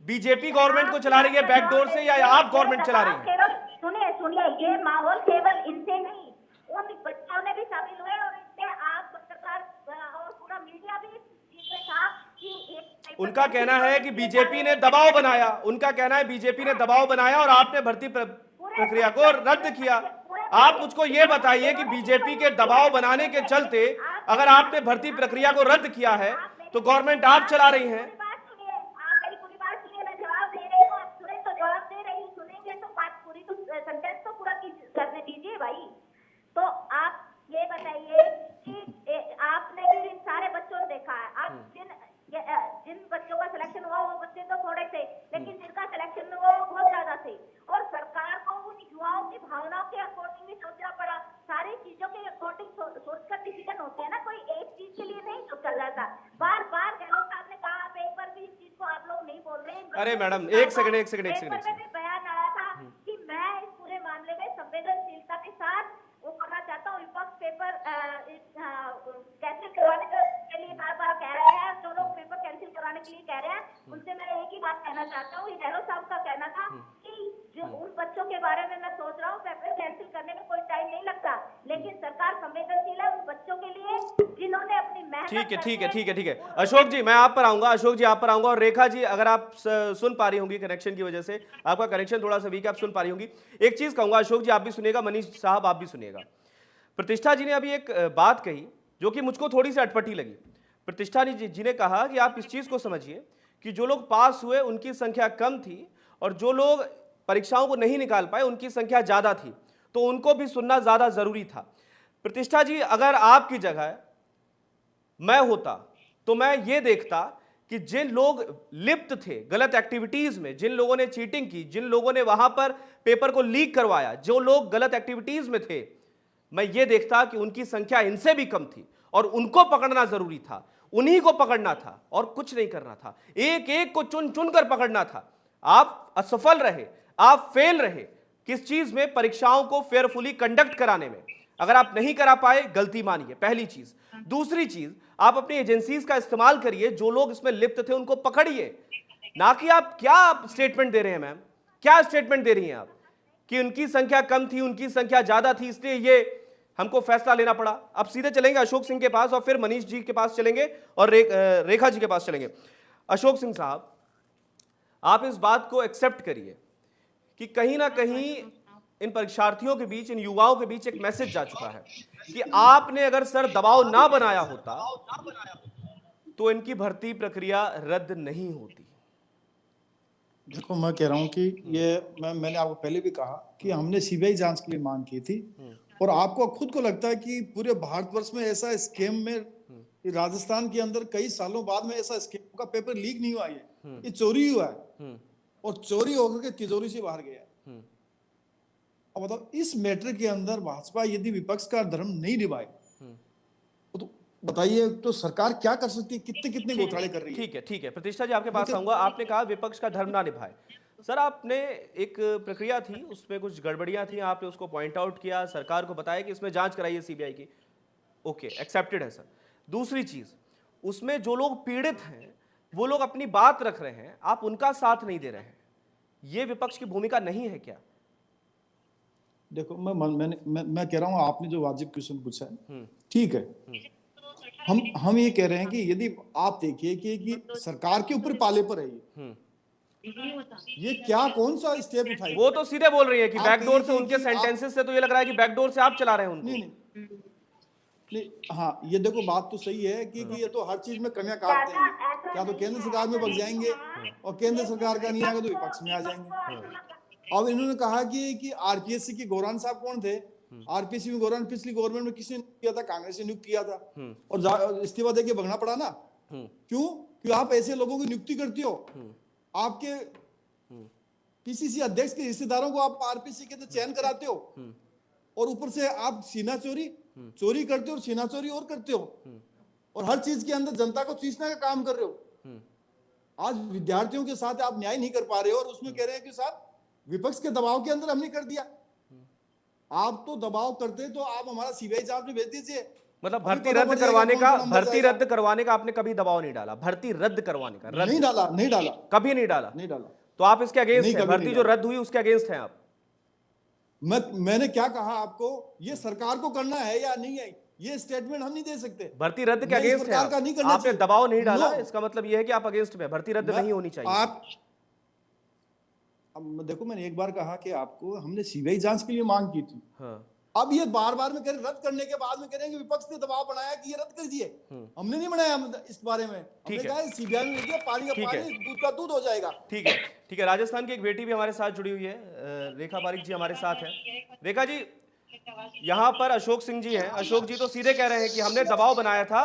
बीजेपी गवर्नमेंट को चला रही है बैकडोर से या आप गवर्नमेंट चला रही है? सुनिए सुनिए, ये माहौल केवल इनसे नहीं, उन बच्चों ने भी शामिल हुए और इससे आप पत्रकार और पूरा मीडिया भी चीज में था कि उनका कहना है कि बीजेपी ने दबाव बनाया, उनका कहना है बीजेपी ने दबाव बनाया और आपने भर्ती प्रक्रिया को रद्द किया। आप मुझको यह बताइए कि बीजेपी के दबाव बनाने के चलते अगर आपने भर्ती प्रक्रिया को रद्द किया है तो गवर्नमेंट आप चला रही हैं। सेंटेंस तो पूरा करने दीजिए भाई। तो आप ये बताइए कि आपने भी इन सारे बच्चों ने देखा है, आप जिन बच्चों का सिलेक्शन हुआ वो बच्चे तो थोड़े थे, लेकिन जिनका सिलेक्शन हुआ वो बहुत ज्यादा थे और सरकार को उन युवाओं की भावनाओं के अकॉर्डिंग भी सोचना पड़ा। सारी चीजों के अकॉर्डिंग सोचकर डिसीजन होते हैं ना, कोई एक चीज के लिए नहीं सोचा जाता। बार बार गहलोत साहब ने कहा, पेपर भी इस चीज को आप लोग नहीं बोल रहे हैं। अरे मैडम एक सेकंड, एक सेकंड, एक सेकंड, पेपर में भी बयान आया था कि मैं इस पूरे मामले में संवेदनशीलता के साथ वो करना चाहता हूँ। विपक्ष पेपर कैंसिल करवाने के लिए बार बार कह रहे हैं, जो लोग पेपर कैंसिल कराने के लिए कह रहे हैं, उनसे मैं एक ही बात कहना चाहता हूँ, इनेलो साहब का कहना था कि जो उन बच्चों के बारे में मैं सोच रहा हूँ, पेपर कैंसिल करने में कोई टाइम नहीं लगता, लेकिन सरकार संवेदनशील है उन बच्चों के लिए जिन्होंने अपनी मेहनत ठीक है। अशोक जी मैं आप पर आऊंगा, अशोक जी आप पर आऊंगा, और रेखा जी अगर आप सुन पा रही होंगी, कनेक्शन की वजह से आपका कनेक्शन थोड़ा सा वीक है, आप सुन पा रही होंगी। एक चीज कहूंगा, अशोक जी आप भी सुनिएगा, मनीष साहब आप भी सुनिएगा। प्रतिष्ठा जी ने अभी एक बात कही जो कि मुझको थोड़ी सी अटपटी लगी। प्रतिष्ठा जी ने कहा कि आप इस चीज को समझिए कि जो लोग पास हुए उनकी संख्या कम थी और जो लोग परीक्षाओं को नहीं निकाल पाए उनकी संख्या ज्यादा थी, तो उनको भी सुनना ज्यादा जरूरी था। प्रतिष्ठा जी अगर आपकी जगह मैं होता तो मैं ये देखता कि जिन लोग लिप्त थे गलत एक्टिविटीज में, जिन लोगों ने चीटिंग की, जिन लोगों ने वहां पर पेपर को लीक करवाया, जो लोग गलत एक्टिविटीज में थे, मैं ये देखता कि उनकी संख्या इनसे भी कम थी और उनको पकड़ना जरूरी था, उन्हीं को पकड़ना था और कुछ नहीं करना था, एक एक को चुन चुन कर पकड़ना था। आप असफल रहे, आप फेल रहे किस चीज में? परीक्षाओं को फेयरफुली कंडक्ट कराने में। अगर आप नहीं करा पाए, गलती मानिए, पहली चीज। दूसरी चीज, आप अपनी एजेंसीज का इस्तेमाल करिए, जो लोग इसमें लिप्त थे उनको पकड़िए, ना कि आप क्या स्टेटमेंट दे रहे हैं मैम, क्या स्टेटमेंट दे रही हैं आप कि उनकी संख्या कम थी, उनकी संख्या ज्यादा थी, इसलिए ये हमको फैसला लेना पड़ा। अब सीधे चलेंगे अशोक सिंह के पास और फिर मनीष जी के पास चलेंगे और रेखा जी के पास चलेंगे। अशोक सिंह साहब, आप इस बात को एक्सेप्ट करिए कि कहीं ना कहीं इन परीक्षार्थियों के बीच, इन युवाओं के बीच एक मैसेज जा चुका है कि आपने अगर सर दबाव ना बनाया होता तो इनकी भर्ती प्रक्रिया रद्द नहीं होती। देखो मैं कह रहा हूं कि ये मैंने आपको पहले भी कहा कि हमने सीबीआई जांच के लिए मांग की थी, और आपको खुद को लगता है कि पूरे भारतवर्ष में ऐसा स्कैम में, राजस्थान के अंदर कई सालों बाद में ऐसा स्कैम का पेपर लीक नहीं हुआ है, ये चोरी हुआ है और चोरी होकर के तिजोरी से बाहर गया। अब बताओ, इस मैटर के अंदर भाजपा यदि विपक्ष का धर्म नहीं निभाए तो बताइए तो सरकार क्या कर सकती है? कितने कितने घोटाले कर रही है। ठीक है प्रतिष्ठा जी आपके पास आऊंगा। आपने कहा विपक्ष का धर्म ना निभाए, सर आपने एक प्रक्रिया थी उसमें कुछ गड़बड़ियां थी, आपने उसको पॉइंट आउट किया, सरकार को बताया कि इसमें जांच कराइए सीबीआई की, ओके एक्सेप्टेड है सर। दूसरी चीज, उसमें जो लोग पीड़ित हैं वो लोग अपनी बात रख रहे हैं, आप उनका साथ नहीं दे रहे हैं, ये विपक्ष की भूमिका नहीं है क्या? देखो मैं कह रहा हूं, आपने जो वाजिब क्वेश्चन पूछा है ठीक है, हम ये कह रहे हैं कि यदि आप देखिए कि सरकार के ऊपर पाले पर है ये क्या कौन सा स्टेप उठाई? वो तो सीधे बोल रही है कि बैकडोर से, उनके सेंटेंसेस से तो ये लग रहा है कि बैकडोर से आप चला रहे हैं उनको। नहीं, हाँ ये देखो बात तो सही है कि ये तो हर चीज में कमियां काटते हैं, क्या तो केंद्र सरकार में बग जाएंगे और केंद्र सरकार का नहीं आएगा तो विपक्ष में आ जाएंगे। अब इन्होंने कहा कि आरपीएससी के गौरान साहब कौन थे? आरपीएससी में गौरान पिछली गवर्नमेंट में किसने किया था? कांग्रेस ने नियुक्त किया था और इस्तीफा देके भगना पड़ा ना। क्यों? क्यों आप ऐसे लोगों की नियुक्ति करती हो? आपके पीसीसी अध्यक्ष के रिश्तेदारों को आप आरपीसी के चयन कराते हो और ऊपर से आप सीना चोरी करते हो और सीना चोरी और करते हो और हर चीज के अंदर जनता को चीसने का काम कर रहे हो। आज विद्यार्थियों के साथ आप न्याय नहीं कर पा रहे हो और उसमें कह रहे हैं कि साहब विपक्ष के दबाव के अंदर हमने कर दिया। आप तो दबाव करते तो आप हमारा सीबीआई जांच में भेज दीजिए। मतलब भर्ती रद्द करवाने का आपने कभी दबाव नहीं डाला? भर्ती रद्द करवाने का नहीं डाला कभी नहीं डाला। तो आप इसके अगेंस्ट हैं? भर्ती जो रद्द हुई उसके अगेंस्ट हैं आप? मैंने क्या कहा आपको? ये सरकार को करना है या नहीं है, ये स्टेटमेंट हम नहीं दे सकते। भर्ती रद्द के अगेंस्ट है आपने दबाव नहीं डाला, इसका मतलब ये है कि आप अगेंस्ट में, भर्ती रद्द नहीं होनी चाहिए। आप अब देखो, मैंने एक बार कहा कि आपको हमने सीबीआई जांच के लिए मांग की थी। अब ये बार बार में रद्द करने के बाद में कह रहे हैं कि विपक्ष ने दबाव बनाया कि ये रद्द कर दिए। हमने नहीं बनाया इस बारे में, हमने कहा सीबीआई में दिया, पानी का पानी, दूध का दूध हो जाएगा। ठीक है। राजस्थान की एक बेटी भी हमारे साथ जुड़ी हुई है, रेखा पारिक जी हमारे साथ है। रेखा जी, यहाँ पर अशोक सिंह जी हैं। अशोक जी तो सीधे कह रहे हैं कि हमने दबाव बनाया था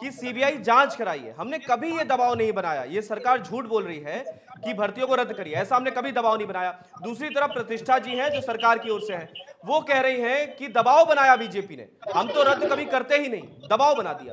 कि सीबीआई जांच कराइए, हमने कभी ये दबाव नहीं बनाया। ये सरकार झूठ बोल रही है कि भर्तियों को रद्द करिए, ऐसा हमने कभी दबाव नहीं बनाया। दूसरी तरफ प्रतिष्ठा जी हैं जो सरकार की ओर से हैं, वो कह रही हैं कि दबाव बनाया बीजेपी ने, हम तो रद्द कभी करते ही नहीं, दबाव बना दिया।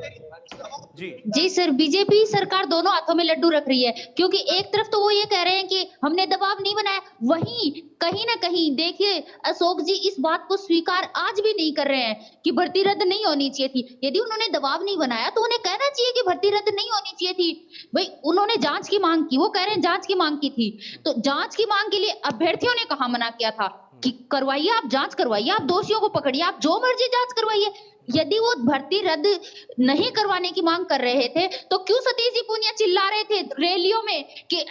जी सर, बीजेपी सरकार दोनों हाथों में लड्डू रख रही है, क्योंकि एक तरफ तो वो ये कह रहे हैं कि हमने दबाव नहीं बनाया, वहीं कहीं ना कहीं देखिए अशोक जी इस बात को स्वीकार आज भी नहीं कर रहे हैं कि भर्ती रद्द नहीं होनी चाहिए थी। यदि उन्होंने दबाव नहीं बनाया तो उन्हें कहना चाहिए कि भर्ती रद्द नहीं होनी चाहिए थी। भाई उन्होंने जांच की मांग की, वो कह रहे हैं जांच की मांग की थी, तो जांच की मांग के लिए अभ्यर्थियों ने कहा मना किया था कि करवाइए, आप जांच करवाइए, आप दोषियों को पकड़िए, आप जो मर्जी जांच करवाइए। यदि वो भर्ती रद्द नहीं करवाने की मांग कर रहे थे तो क्यों सतीश जी पूनिया चिल्ला रहे थे रैलियों में कि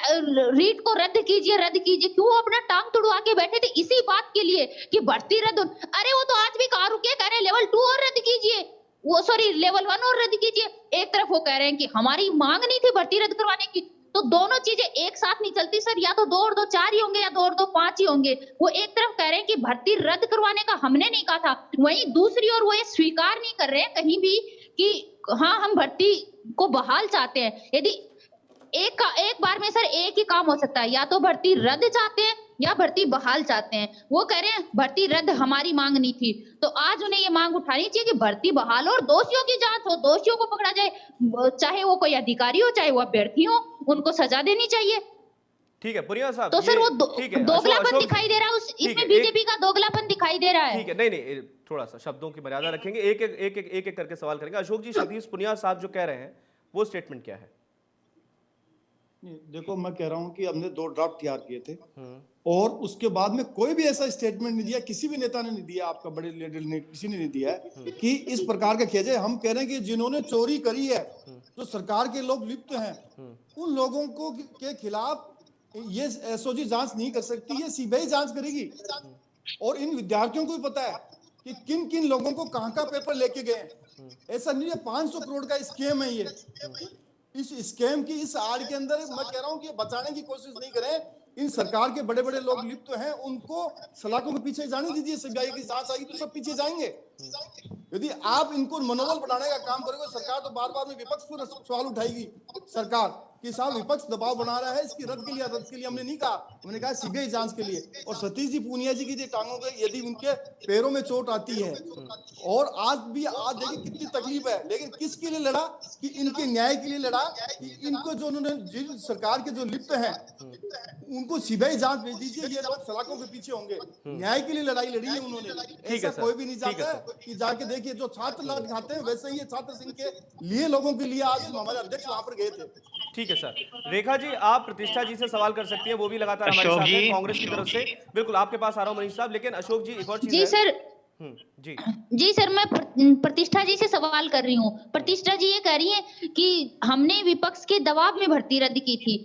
रीट को रद्द कीजिए, क्यों वो अपना टांग तुड़वा के बैठे थे इसी बात के लिए कि भर्ती रद्द अरे वो तो आज भी कहा रुके, कह रहे लेवल 2 और रद्द कीजिए, वो सॉरी लेवल 1 और रद्द कीजिए। एक तरफ वो कह रहे हैं कि हमारी मांग नहीं थी भर्ती रद्द करवाने की, तो दोनों चीजें एक साथ नहीं चलती सर, या तो 2 और 2 4 ही होंगे या 2 और 2 5 ही होंगे। वो एक तरफ कह रहे हैं कि भर्ती रद्द करवाने का हमने नहीं कहा था, वहीं दूसरी ओर वो ये स्वीकार नहीं कर रहे हैं कहीं भी कि हाँ हम भर्ती को बहाल चाहते हैं। यदि एक बार में सर एक ही काम हो सकता है, या तो भर्ती रद्द चाहते हैं या भर्ती बहाल चाहते हैं। वो कह रहे हैं भर्ती रद्द हमारी मांग नहीं थी, तो आज उन्हें ये मांग उठानी चाहिए कि भर्ती बहाल हो और दोषियों की जांच हो, दोषियों को पकड़ा जाए, चाहे वो कोई अधिकारी हो चाहे वो अभ्यर्थी हो, उनको सजा देनी चाहिए। ठीक है पुनिया साहब, तो सर वो ठीक है, दोगलापन दिखाई दे रहा है, इसमें बीजेपी का दोगलापन दिखाई दे रहा है। ठीक है, नहीं थोड़ा सा शब्दों की मर्यादा रखेंगे, एक करके सवाल करेंगे। अशोक जी, सतीश पुनिया साहब जो कह रहे हैं वो स्टेटमेंट क्या है? देखो मैं कह रहा हूं कि हमने 2 ड्राफ्ट तैयार किए थे और उसके बाद में कोई भी ऐसा स्टेटमेंट नहीं दिया, किसी भी नेता ने नहीं दिया, आपका बड़े लीडर ने किसी ने नहीं दिया है कि इस प्रकार का किया जाए। हम कह रहे हैं कि जिन्होंने चोरी करी है, जो सरकार के लोग लिप्त हैं, उन लोगों को के खिलाफ ये एसओजी जांच नहीं कर सकती, ये सीबीआई जांच करेगी। और इन विद्यार्थियों को भी पता है कि किन किन लोगों को कहां का पेपर लेके गए। ऐसा नहीं है 500 करोड़ का स्कैम है ये। इस स्कैम की इस आड़ के अंदर मैं कह रहा हूं कि बचाने की कोशिश नहीं करें। इन सरकार के बड़े बड़े लोग लिप्त हैं, उनको सलाखों के पीछे जाने दीजिए। सीबीआई की जांच आएगी तो सब पीछे जाएंगे। यदि आप इनको मनोबल बढ़ाने का काम करोगे, सरकार तो बार बार में विपक्ष पर सवाल उठाएगी सरकार कि साहब विपक्ष दबाव बना रहा है, इसकी रद्द के लिए हमने नहीं कहा, हमने कहा सीबीआई जांच के लिए। और सतीश जी पूनिया जी की टांगों के यदि उनके पैरों में चोट आती है, और आज देखिए कितनी तकलीफ है, लेकिन किसके लिए लड़ा? कि इनके न्याय के लिए लड़ा, कि इनको जो उन्होंने जिन सरकार के जो लिप्त हैं उनको सीबीआई जांच भेज दीजिए, ये लोग सलाखों के पीछे होंगे। न्याय के लिए लड़ाई लड़ी है उन्होंने। ऐसा कोई भी नहीं चाहता कि जाके देखिए जो छात्र लड़ खाते हैं, वैसे ही ये छात्र संघ के लिए लोगों के लिए आज हमारे अध्यक्ष वहां पर गए थे। ठीक है सर। रेखा जी, आप प्रतिष्ठा जी से सवाल कर सकती हैं, वो भी लगातार हमारे साथ हैं कांग्रेस की तरफ से। बिल्कुल आपके पास आ रहा हूं मनीष साहब, लेकिन अशोक जी एक और चीज जी सर। जी सर, मैं प्रतिष्ठा जी से सवाल कर रही हूँ। प्रतिष्ठा जी ये कह रही है कि हमने विपक्ष के दबाव में भर्ती रद्द की थी,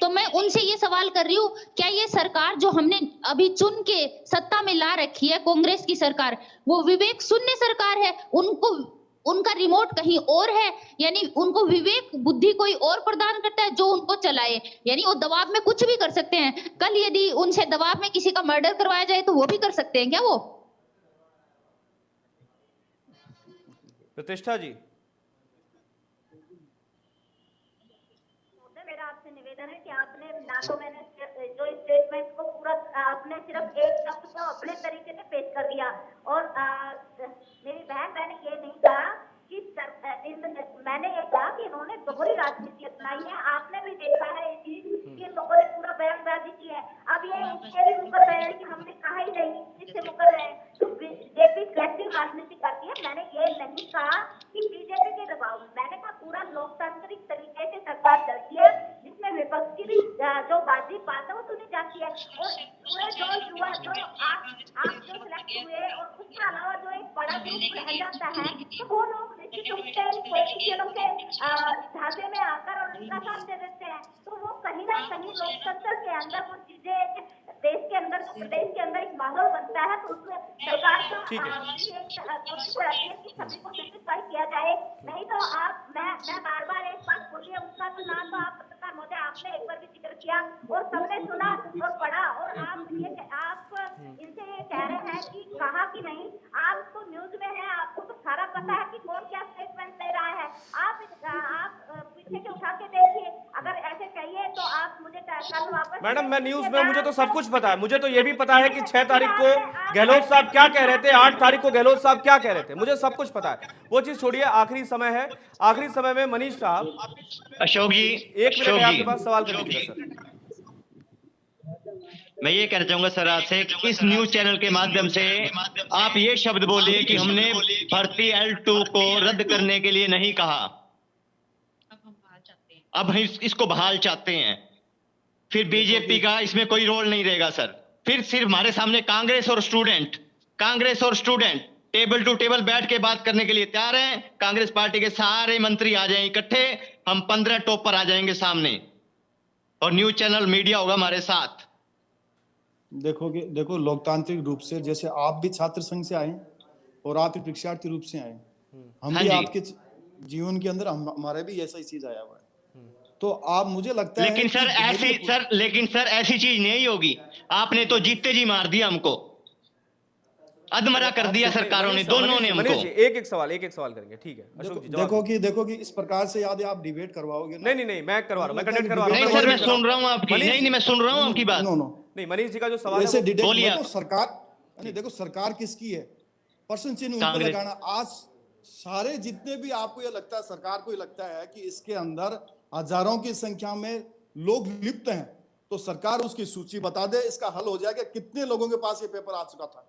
तो मैं उनसे ये सवाल कर रही हूँ, क्या ये सरकार जो हमने अभी चुन के सत्ता में ला रखी है, कांग्रेस की सरकार, वो विवेक शून्य सरकार है? उनका रिमोट कहीं और है, यानी उनको विवेक बुद्धि कोई और प्रदान करता है जो उनको चलाए, यानी वो दबाव में कुछ भी कर सकते हैं। कल यदि उनसे दबाव में किसी का मर्डर करवाया जाए तो वो भी कर सकते हैं क्या वो? प्रतिष्ठा जी, मेरा आपसे निवेदन है कि आपने ना तो मैंने जो स्टेटमेंट को पूरा आपने सिर्फ एक शब्द को अपने तरीके से पेश कर दिया, और मेरी बहन मैंने ये नहीं कहा कि मैंने ये कहा कि इन्होंने दोहरी राजनीति अपनाई है। आपने भी देखा है कि इन लोगों ने पूरा बयानबाजी की है। अब ये इससे भी मुकर रहे हैं कि हमने कहा ही नहीं, इससे मुकर रहे हैं। तो बीजेपी सिलेक्टिव राजनीति करती है। मैंने ये नहीं कहा कि बीजेपी के दबाव में, मैंने कहा पूरा लोकतांत्रिक तरीके से सरकार चलती है, जिसमें विपक्ष की भी जो बाजी पास है वो सुनी जाती है। और पूरे जो युवा जो आप जो सिलेक्ट हुए और उसके अलावा जो एक बड़ा ग्रुप रह जाता है, तो वो लोग निश्चित रूप से पॉलिटिशियनों के ढांचे में आकर और उनका साथ दे देते हैं। तो वो कहीं ना कहीं लोकतंत्र के अंदर वो चीजें देश के अंदर प्रदेश के अंदर एक माहौल बनता है, तो उसमें सरकार का कोशिश रहती है कि सभी को सेटिस्फाई किया जाए। नहीं तो मैं बार बार एक बात बोली है, उसका तो ना तो आप पत्रकार महोदय आपने एक बार भी जिक्र किया और सबने सुना और पढ़ा, और आप इनसे ये कह रहे हैं कि कहा कि नहीं, आप तो न्यूज में है, आपको तो सारा पता है कि कौन क्या स्टेटमेंट दे रहा है। आप पीछे के उठा के देखिए, अगर ऐसे चाहिए तो आप मुझे कल वापस मैडम मैं न्यूज में, भेजिएगा। मुझे तो सब कुछ पता है। मुझे तो ये भी पता है कि 6 तारीख को गहलोत साहब क्या कह रहे थे, 8 तारीख को गहलोत साहब क्या कह रहे थे, मुझे सब कुछ पता है। वो चीज छोड़िए, आखिरी समय है, आखिरी समय में मनीष साहब अशोक जी, 1 मिनट है आपके पास, सवाल कर लीजिएगा सर। मैं ये कहना चाहूंगा सर आपसे कि इस न्यूज चैनल के माध्यम से आप ये शब्द बोलिए कि हमने भर्ती L2 को रद्द करने के लिए नहीं कहा, अब हम इसको बहाल चाहते हैं। फिर बीजेपी का इसमें कोई रोल नहीं रहेगा सर। फिर सिर्फ हमारे सामने कांग्रेस और स्टूडेंट टेबल टू टेबल बैठ के बात करने के लिए तैयार हैं। कांग्रेस पार्टी के सारे मंत्री आ जाएं इकट्ठे, हम 15 टॉप पर आ जाएंगे सामने और न्यूज चैनल मीडिया होगा हमारे साथ। देखो लोकतांत्रिक रूप से जैसे आप भी छात्र संघ से आए और आप भी परीक्षार्थी रूप से आए, हम हाँ भी जी। आपके जीवन के अंदर हमारे भी ऐसा ही चीज आया हुआ है। तो आप, मुझे लगता है लेकिन कि सर ऐसी चीज नहीं होगी। आपने तो जीते जी मार दिया हमको, अधमरा कर दिया सरकारों ने, दोनों ने मनीष हमको। जी एक एक सवाल करेंगे, ठीक है अशोक जी जवाब देखो कि इस प्रकार से याद है आप डिबेट करवाओगे ना। नहीं मैं करवा रहा हूं, मैं कंडक्ट करवा रहा नहीं हूं। सर, मैं सुन रहा हूँ आपकी, नहीं मैं सुन रहा हूँ आपकी बात। नो नहीं मनीष जी का जो सवाल है ऐसे वो- डिबेट बोलिए में तो आप। सरकार, नहीं देखो सरकार किसकी है, पर्सन चिन्ह उनको कांग्रेस। लगाना। आज सारे जितने भी आपको ये लगता है, सरकार को ये लगता है कि इसके अंदर हजारों की संख्या में लोग लिप्त हैं, तो सरकार उसकी सूची बता दे, इसका हल हो जाएगा। कितने लोगों के पास ये पेपर आ चुका था,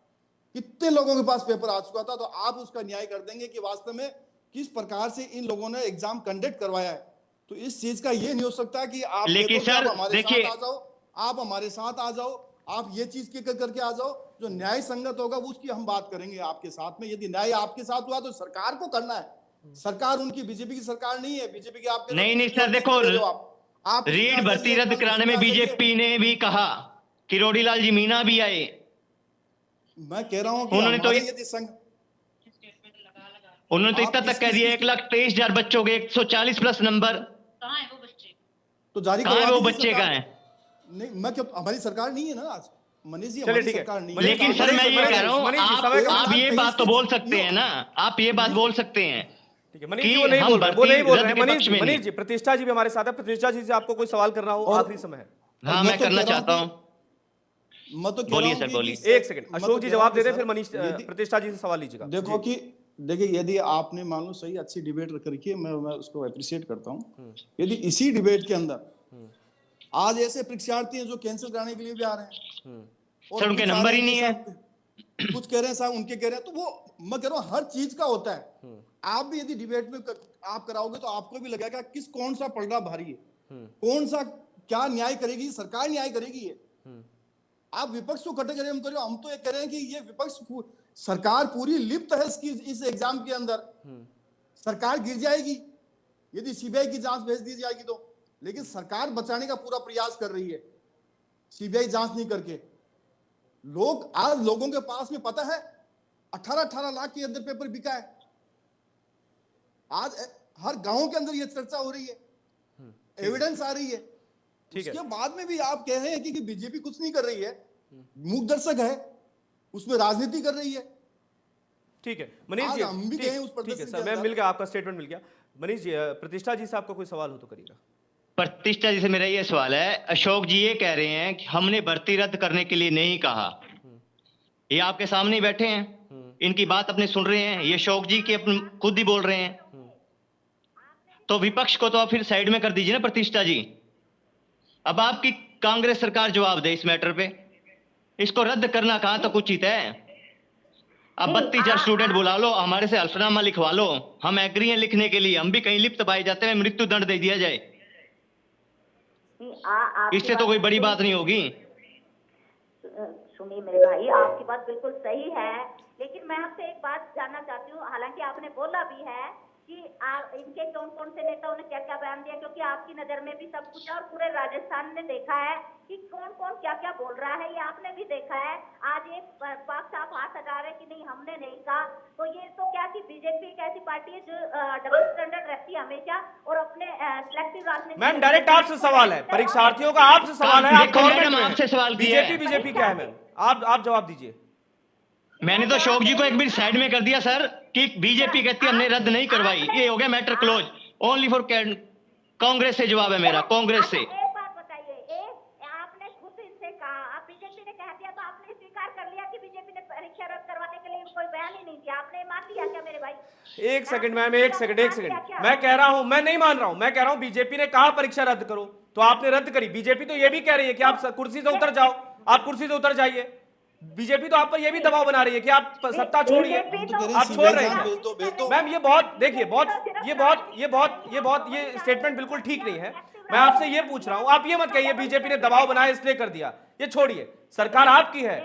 कितने लोगों के पास पेपर आ चुका था, तो आप उसका न्याय कर देंगे कि वास्तव में किस प्रकार से इन लोगों ने एग्जाम कंडक्ट करवाया है। तो इस चीज का ये नहीं हो सकता कि आप लेकिन देखो कि सर, आप हमारे देखिए- साथ आ जाओ, आप हमारे साथ आ जाओ, आप ये चीज करके आ जाओ, जो न्याय संगत होगा उसकी हम बात करेंगे आपके साथ में। यदि न्याय आपके साथ हुआ तो सरकार को करना है। सरकार उनकी बीजेपी की सरकार नहीं है, बीजेपी की आपके नहीं सर, देखो आप रीट भर्ती रद्द कराने में बीजेपी ने भी कहा, किरोड़ी लाल जी मीणा भी आए, मैं कह रहा हूं कि उन्होंने तो हमारे यदि संघ, उन्होंने तो आप इतना तक कह दिया 1,23,000 बच्चों के 140 प्लस नंबर। तो जारी कहाँ है करवा वो दीजिए बच्चे, सरकार। कहाँ है? नहीं, मैं क्यों, हमारी सरकार नहीं है ना आज मनीष जी, चलिए हमारी ठीक है। सरकार नहीं मनीष है। लेकिन जी, सर मैं ये मनीष कह रहा हूँ, मनीष जी, आप समय का- आप ये बात तो बोल सकते हैं ना, आप ये बात बोल सकते हैं ठीक है मनीष कि जी वो नहीं हम बोल रहे, वो भर्ती नहीं बोल रद्द रहे के मनीष पक्ष जी। में मनीष नहीं। जी प्रतिष्ठा जी भी हमारे साथ है, प्रतिष्ठा जी से आपको कोई सवाल करना हो, और- आखिरी समय है। हाँ मैं मैं तो करना कह रहा हूं चाहता कि- हूँ। मैं तो कह बोलिए रहा हूं सर, कि बोलिए। जिस- एक सेकंड मैं अशोक तो जी कह रहा जवाब हूं दे कि रहे, फिर सर, मनीष यदि- प्रतिष्ठा जी से सवाल लीजिएगा। देखो कि देखिए, यदि आपने मान लो सही अच्छी डिबेट करके, मैं उसको अप्रिशिएट करता हूँ। यदि इसी डिबेट के अंदर आज ऐसे परीक्षार्थी हैं जो कैंसिल कराने के लिए भी आ रहे हैं, और सर, उनके कुछ आ नंबर रहे ही हैं नहीं कि है। साहब कुछ कह रहे हैं साहब उनके कह रहे हैं, तो वो मैं कह रहा हूँ हर चीज का होता है। आप भी यदि डिबेट में आप कराओगे तो आपको भी लगेगा कौन सा पलड़ा भारी है, कौन सा क्या न्याय करेगी सरकार, न्याय करेगी ये। आप विपक्ष को कटे करें, हम तो ये कह रहे हैं कि ये विपक्ष सरकार पूरी लिप्त है इस एग्जाम के अंदर। सरकार गिर जाएगी यदि सीबीआई की जांच भेज दी जाएगी तो, लेकिन सरकार बचाने का पूरा प्रयास कर रही है सीबीआई जांच नहीं करके। आज लोगों के पास में पता है 18 लाख के अंदर पेपर बिका है। आज हर गांव के अंदर ये चर्चा हो रही है, एविडेंस आ रही है। ठीक है। उसके बाद में भी आप कह रहे हैं कि बीजेपी कुछ नहीं कर रही है, मूक दर्शक है, उसमें राजनीति कर रही है। ठीक है मनीष आज जी, हम भी गए उस ठीक है प्रदर्शन सर, के मैं अंदर। मिल गया, आपका स्टेटमेंट मिल गया। मनीष जी प्रतिष्ठा जी से आपका कोई सवाल हो तो करिएगा। प्रतिष्ठा जी से मेरा ये सवाल है, अशोक जी ये कह रहे हैं कि हमने भर्ती रद्द करने के लिए नहीं कहा, ये आपके सामने ही बैठे हैं, इनकी बात अपने सुन रहे हैं, ये अशोक जी के अपने खुद ही बोल रहे हैं, तो विपक्ष को तो आप फिर साइड में कर दीजिए ना प्रतिष्ठा जी। अब आपकी कांग्रेस सरकार जवाब दे इस मैटर पे, इसको रद्द करना कहां तक उचित है। अब 32,000 स्टूडेंट बुला लो, हमारे से हल्फनामा लिखवा लो, हम एग्री हैं लिखने के लिए, हम भी कहीं लिप्त पाए जाते हैं, मृत्यु दंड दे दिया जाए, इससे तो कोई बड़ी बात नहीं होगी। सुनिए मेरे भाई, आपकी बात बिल्कुल सही है, लेकिन मैं आपसे एक बात जानना चाहती हूँ। हालांकि आपने बोला भी है कि इनके कौन कौन से नेताओं ने क्या क्या बयान दिया, क्योंकि आपकी नजर में भी सब कुछ है और पूरे राजस्थान ने देखा है कि कौन कौन क्या क्या बोल रहा है, ये आपने भी देखा है। आज एक पक्ष आप हाथ हटा रहे कि नहीं हमने नहीं कहा, तो ये तो क्या कि बीजेपी एक ऐसी पार्टी है जो डबल स्टैंडर्ड रहती है हमेशा और अपने सिलेक्टिव राजनीति। मैम डायरेक्ट आपसे सवाल है, परीक्षार्थियों का आपसे सवाल है, आप देखो मैडम, गवर्नमेंट में आपसे सवाल हैं। किया है। बीजेपी क्या है मैम, आप जवाब दीजिए। मैंने तो अशोक जी को एक बार साइड में कर दिया सर कि बीजेपी कहती है हमने रद्द नहीं करवाई, ये हो गया matter close. Only for Congress से जवाब है मेरा, कांग्रेस से। एक बात बताइए, कोई बयान ही नहीं दिया, आपने मान लिया क्या मेरे भाई? एक सेकंड मैम, एक सेकंड। मैं कह रहा हूं, मैं नहीं मान रहा हूं, मैं कह रहा हूं बीजेपी ने कहा परीक्षा रद्द करो, तो आपने रद्द करी। बीजेपी तो ये भी कह रही है कि आप कुर्सी से उतर जाओ, आप कुर्सी से उतर जाइए। बीजेपी तो आप पर ये भी दबाव बना रही है कि आप सत्ता छोड़िए, आप छोड़ रहे हैं। मैम ये बहुत, देखिए ये स्टेटमेंट बिल्कुल ठीक नहीं है। मैं आपसे ये पूछ रहा हूं, आप ये मत कहिए बीजेपी ने दबाव बनाया इसलिए कर दिया, ये छोड़िए। सरकार आपकी है,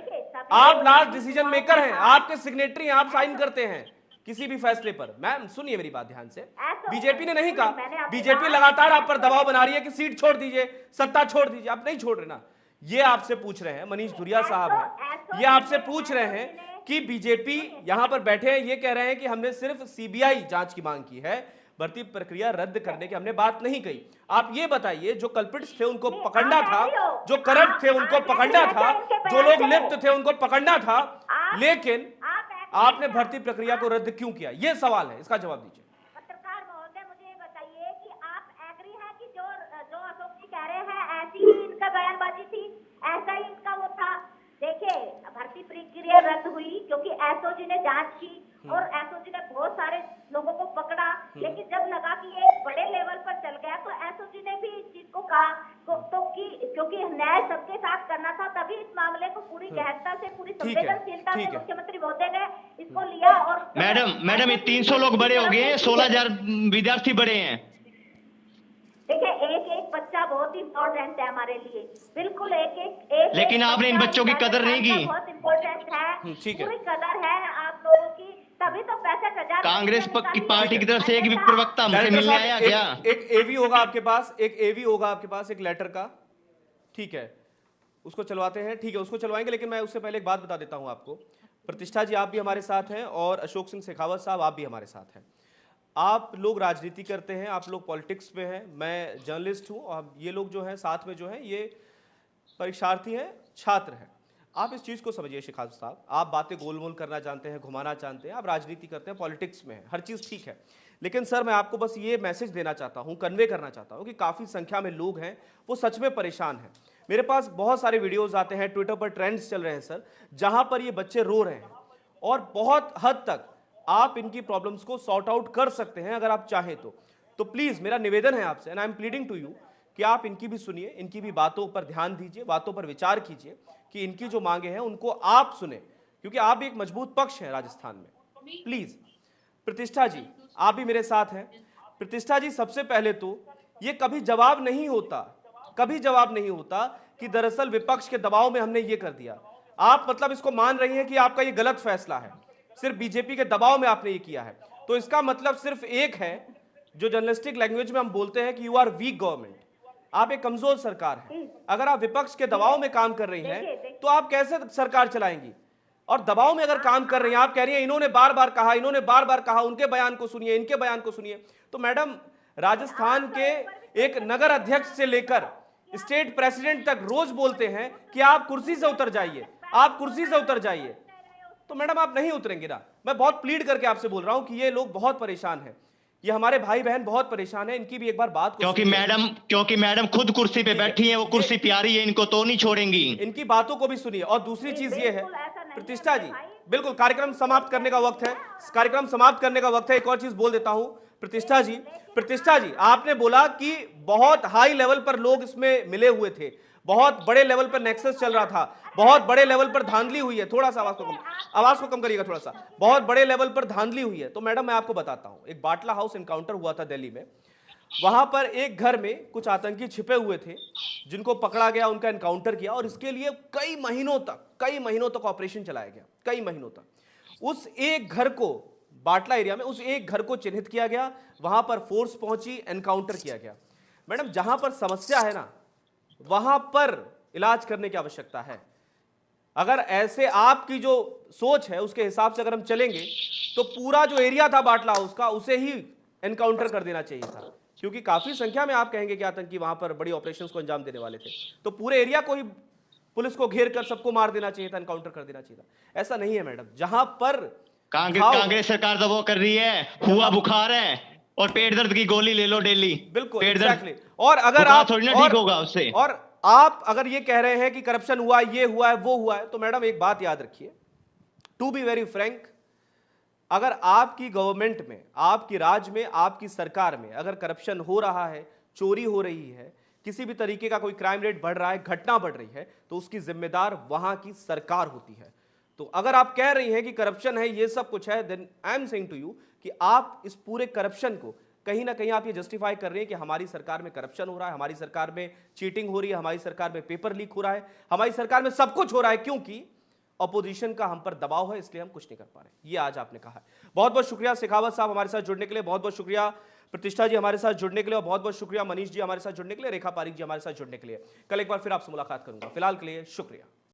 आप लास्ट डिसीजन मेकर हैं, आपके सिग्नेटरी हैं, आप साइन करते हैं किसी भी फैसले पर। मैम सुनिए मेरी बात ध्यान से, बीजेपी ने नहीं कहा, बीजेपी लगातार आप पर दबाव बना रही है कि सीट छोड़ दीजिए, सत्ता छोड़ दीजिए, आप नहीं छोड़ रहे ना। ये आपसे पूछ रहे हैं, मनीष धुरिया साहब हैं, ये आपसे पूछ रहे हैं कि बीजेपी यहां पर बैठे हैं, ये कह रहे हैं कि हमने सिर्फ सीबीआई जांच की मांग की है, भर्ती प्रक्रिया रद्द करने की हमने बात नहीं कही। आप ये बताइए, जो कल्प्रिट्स थे उनको पकड़ना था, जो करप्ट थे उनको पकड़ना था, जो लोग लिप्त थे उनको पकड़ना था, लेकिन आपने भर्ती प्रक्रिया को रद्द क्यों किया? ये सवाल है, इसका जवाब दीजिए। पत्रकार महोदय, मुझे ये बताइए कि आप एग्री हैं कि जो अशोक जी कह रहे हैं ऐसी ही इनका बयानबाजी थी, ऐसा ही इनका वो था? देखिए, भर्ती प्रक्रिया रद्द हुई क्योंकि एसओजी ने जांच की और एसओजी ने बहुत सारे लोगों को पकड़ा, लेकिन जब लगा कि ये बड़े लेवल पर चल गया तो एसओजी ने भी इस चीज को कहा तो कि क्योंकि न्याय सबके साथ करना था, तभी इस मामले को पूरी गहनता से, पूरी संवेदनशीलता से मुख्यमंत्री महोदय ने इसको लिया। और मैडम ये 300 लोग बड़े हो गए हैं, 16,000 विद्यार्थी बड़े हैं। देखिए, एक एक बच्चा बहुत इम्पोर्टेंट है हमारे लिए, बिल्कुल एक लेकिन आपने इन बच्चों की कदर नहीं की। बहुत इम्पोर्टेंट है, ठीक है, पूरी कदर है आप लोगों की, तभी तो 65,000 कांग्रेस की पार्टी की तरफ से एक भी प्रवक्ता हमसे मिलने आया क्या? एक एवी होगा आपके पास, एक एवी होगा आपके पास, एक लेटर का, ठीक है, उसको चलवाते हैं, ठीक है, उसको चलवाएंगे। लेकिन मैं उससे पहले एक बात बता देता हूं आपको, प्रतिष्ठा जी आप भी हमारे साथ हैं और अशोक सिंह शेखावत साहब आप भी हमारे साथ हैं। आप लोग राजनीति करते हैं, आप लोग पॉलिटिक्स में हैं, मैं जर्नलिस्ट हूं, और ये लोग जो हैं साथ में जो हैं ये परीक्षार्थी हैं, छात्र हैं। आप इस चीज़ को समझिए शेखावत साहब, आप बातें गोलमोल करना जानते हैं, घुमाना जानते हैं, आप राजनीति करते हैं, पॉलिटिक्स में हैं, हर चीज़ ठीक है। लेकिन सर मैं आपको बस ये मैसेज देना चाहता हूँ, कन्वे करना चाहता हूँ कि काफ़ी संख्या में लोग हैं वो सच में परेशान हैं। मेरे पास बहुत सारे वीडियोज़ आते हैं, ट्विटर पर ट्रेंड्स चल रहे हैं सर, जहाँ पर ये बच्चे रो रहे हैं, और बहुत हद तक आप इनकी प्रॉब्लम्स को सॉर्ट आउट कर सकते हैं अगर आप चाहें तो प्लीज़ मेरा निवेदन है आपसे, and I am pleading to you, कि आप इनकी भी सुनिए, इनकी भी बातों पर ध्यान दीजिए, बातों पर विचार कीजिए कि इनकी जो मांगे हैं उनको आप सुने, क्योंकि आप भी एक मजबूत पक्ष हैं राजस्थान में। प्लीज प्रतिष्ठा जी आप भी मेरे साथ हैं। प्रतिष्ठा जी सबसे पहले तो ये कभी जवाब नहीं होता, कभी जवाब नहीं होता कि दरअसल विपक्ष के दबाव में हमने ये कर दिया। आप मतलब इसको मान रही हैं कि आपका ये गलत फैसला है, सिर्फ बीजेपी के दबाव में आपने ये किया है, तो इसका मतलब सिर्फ एक है, जो जर्नलिस्टिक लैंग्वेज में हम बोलते हैं कि यू आर वीक गवर्नमेंट, आप एक कमजोर सरकार है। अगर आप विपक्ष के दबाव में काम कर रही हैं तो आप कैसे सरकार चलाएंगी? और दबाव में अगर काम कर रही हैं, आप कह रही हैं इन्होंने बार बार कहा, इन्होंने बार बार कहा, उनके बयान को सुनिए, इनके बयान को सुनिए। तो मैडम, राजस्थान के एक नगर अध्यक्ष से लेकर स्टेट प्रेसिडेंट तक रोज बोलते हैं कि आप कुर्सी से उतर जाइए, आप कुर्सी से उतर जाइए, तो मैडम आप नहीं उतरेंगे ना। मैं बहुत प्लीड करके आपसे बोल रहा हूं कि ये लोग बहुत परेशान हैं, ये हमारे भाई बहन बहुत परेशान हैं, इनकी भी एक बार बात क्योंकि मैडम खुद कुर्सी पे बैठी हैं, वो कुर्सी प्यारी है, इनको तो नहीं छोड़ेंगी, इनकी बातों को भी सुनिए। और दूसरी चीज ये है प्रतिष्ठा जी, बिल्कुल कार्यक्रम समाप्त करने का वक्त है, कार्यक्रम समाप्त करने का वक्त है। एक और चीज बोल देता हूं प्रतिष्ठा जी आपने बोला कि बहुत हाई लेवल पर लोग इसमें मिले हुए थे, बहुत बड़े लेवल पर नेक्सस चल रहा था, बहुत बड़े लेवल पर धांधली हुई है। थोड़ा सा आवाज को कम करिएगा थोड़ा सा, बहुत बड़े लेवल पर धांधली हुई है। तो मैडम मैं आपको बताता हूं, एक बाटला हाउस एनकाउंटर हुआ था दिल्ली में, वहां पर एक घर में कुछ आतंकी छिपे हुए थे जिनको पकड़ा गया, उनका एनकाउंटर किया, और इसके लिए कई महीनों तक ऑपरेशन चलाया गया, कई महीनों तक। उस एक घर को, बाटला एरिया में उस एक घर को चिन्हित किया गया, वहां पर फोर्स पहुंची, एनकाउंटर किया गया। मैडम जहां पर समस्या है ना, वहां पर इलाज करने की आवश्यकता है। अगर ऐसे आपकी जो सोच है उसके हिसाब से अगर हम चलेंगे तो पूरा जो एरिया था बाटला हाउस का, उसे ही एनकाउंटर कर देना चाहिए था, क्योंकि काफी संख्या में आप कहेंगे कि आतंकी वहां पर बड़ी ऑपरेशंस को अंजाम देने वाले थे, तो पूरे एरिया को ही पुलिस को घेर कर सबको मार देना चाहिए था, एनकाउंटर कर देना चाहिए था। ऐसा नहीं है मैडम, जहां पर कांग्रेस सरकार तो वो कर रही है, हुआ बुखार है और पेट दर्द की गोली ले लो डेली, बिल्कुल पेट दर्द, और अगर आप थोड़ी ना ठीक होगा उससे। और आप अगर ये कह रहे हैं कि करप्शन हुआ, ये हुआ है, वो हुआ है, तो मैडम एक बात याद रखिए, टू बी वेरी फ्रैंक, अगर आपकी गवर्नमेंट में, आपकी राज में, आपकी सरकार में अगर करप्शन हो रहा है, चोरी हो रही है, किसी भी तरीके का कोई क्राइम रेट बढ़ रहा है, घटना बढ़ रही है, तो उसकी जिम्मेदार वहां की सरकार होती है। तो अगर आप कह रही हैं कि करप्शन है, ये सब कुछ है, then I am saying to you कि आप इस पूरे करप्शन को कहीं ना कहीं आप ये जस्टिफाई कर रहे हैं कि हमारी सरकार में करप्शन हो रहा है, हमारी सरकार में चीटिंग हो रही है, हमारी सरकार में पेपर लीक हो रहा है, हमारी सरकार में सब कुछ हो रहा है, क्योंकि ऑपोजिशन का हम पर दबाव है, इसलिए हम कुछ नहीं कर पा रहे। ये आज आपने कहा है। बहुत बहुत शुक्रिया शेखावत साहब हमारे साथ जुड़ने के लिए, बहुत बहुत शुक्रिया प्रतिष्ठा जी हमारे साथ जुड़ने के लिए, और बहुत बहुत शुक्रिया मनीष जी हमारे साथ जुड़ने के लिए, रेखा पारिक जी हमारे साथ जुड़ने के लिए। कल एक बार फिर आपसे मुलाकात करूंगा। फिलहाल के लिए शुक्रिया।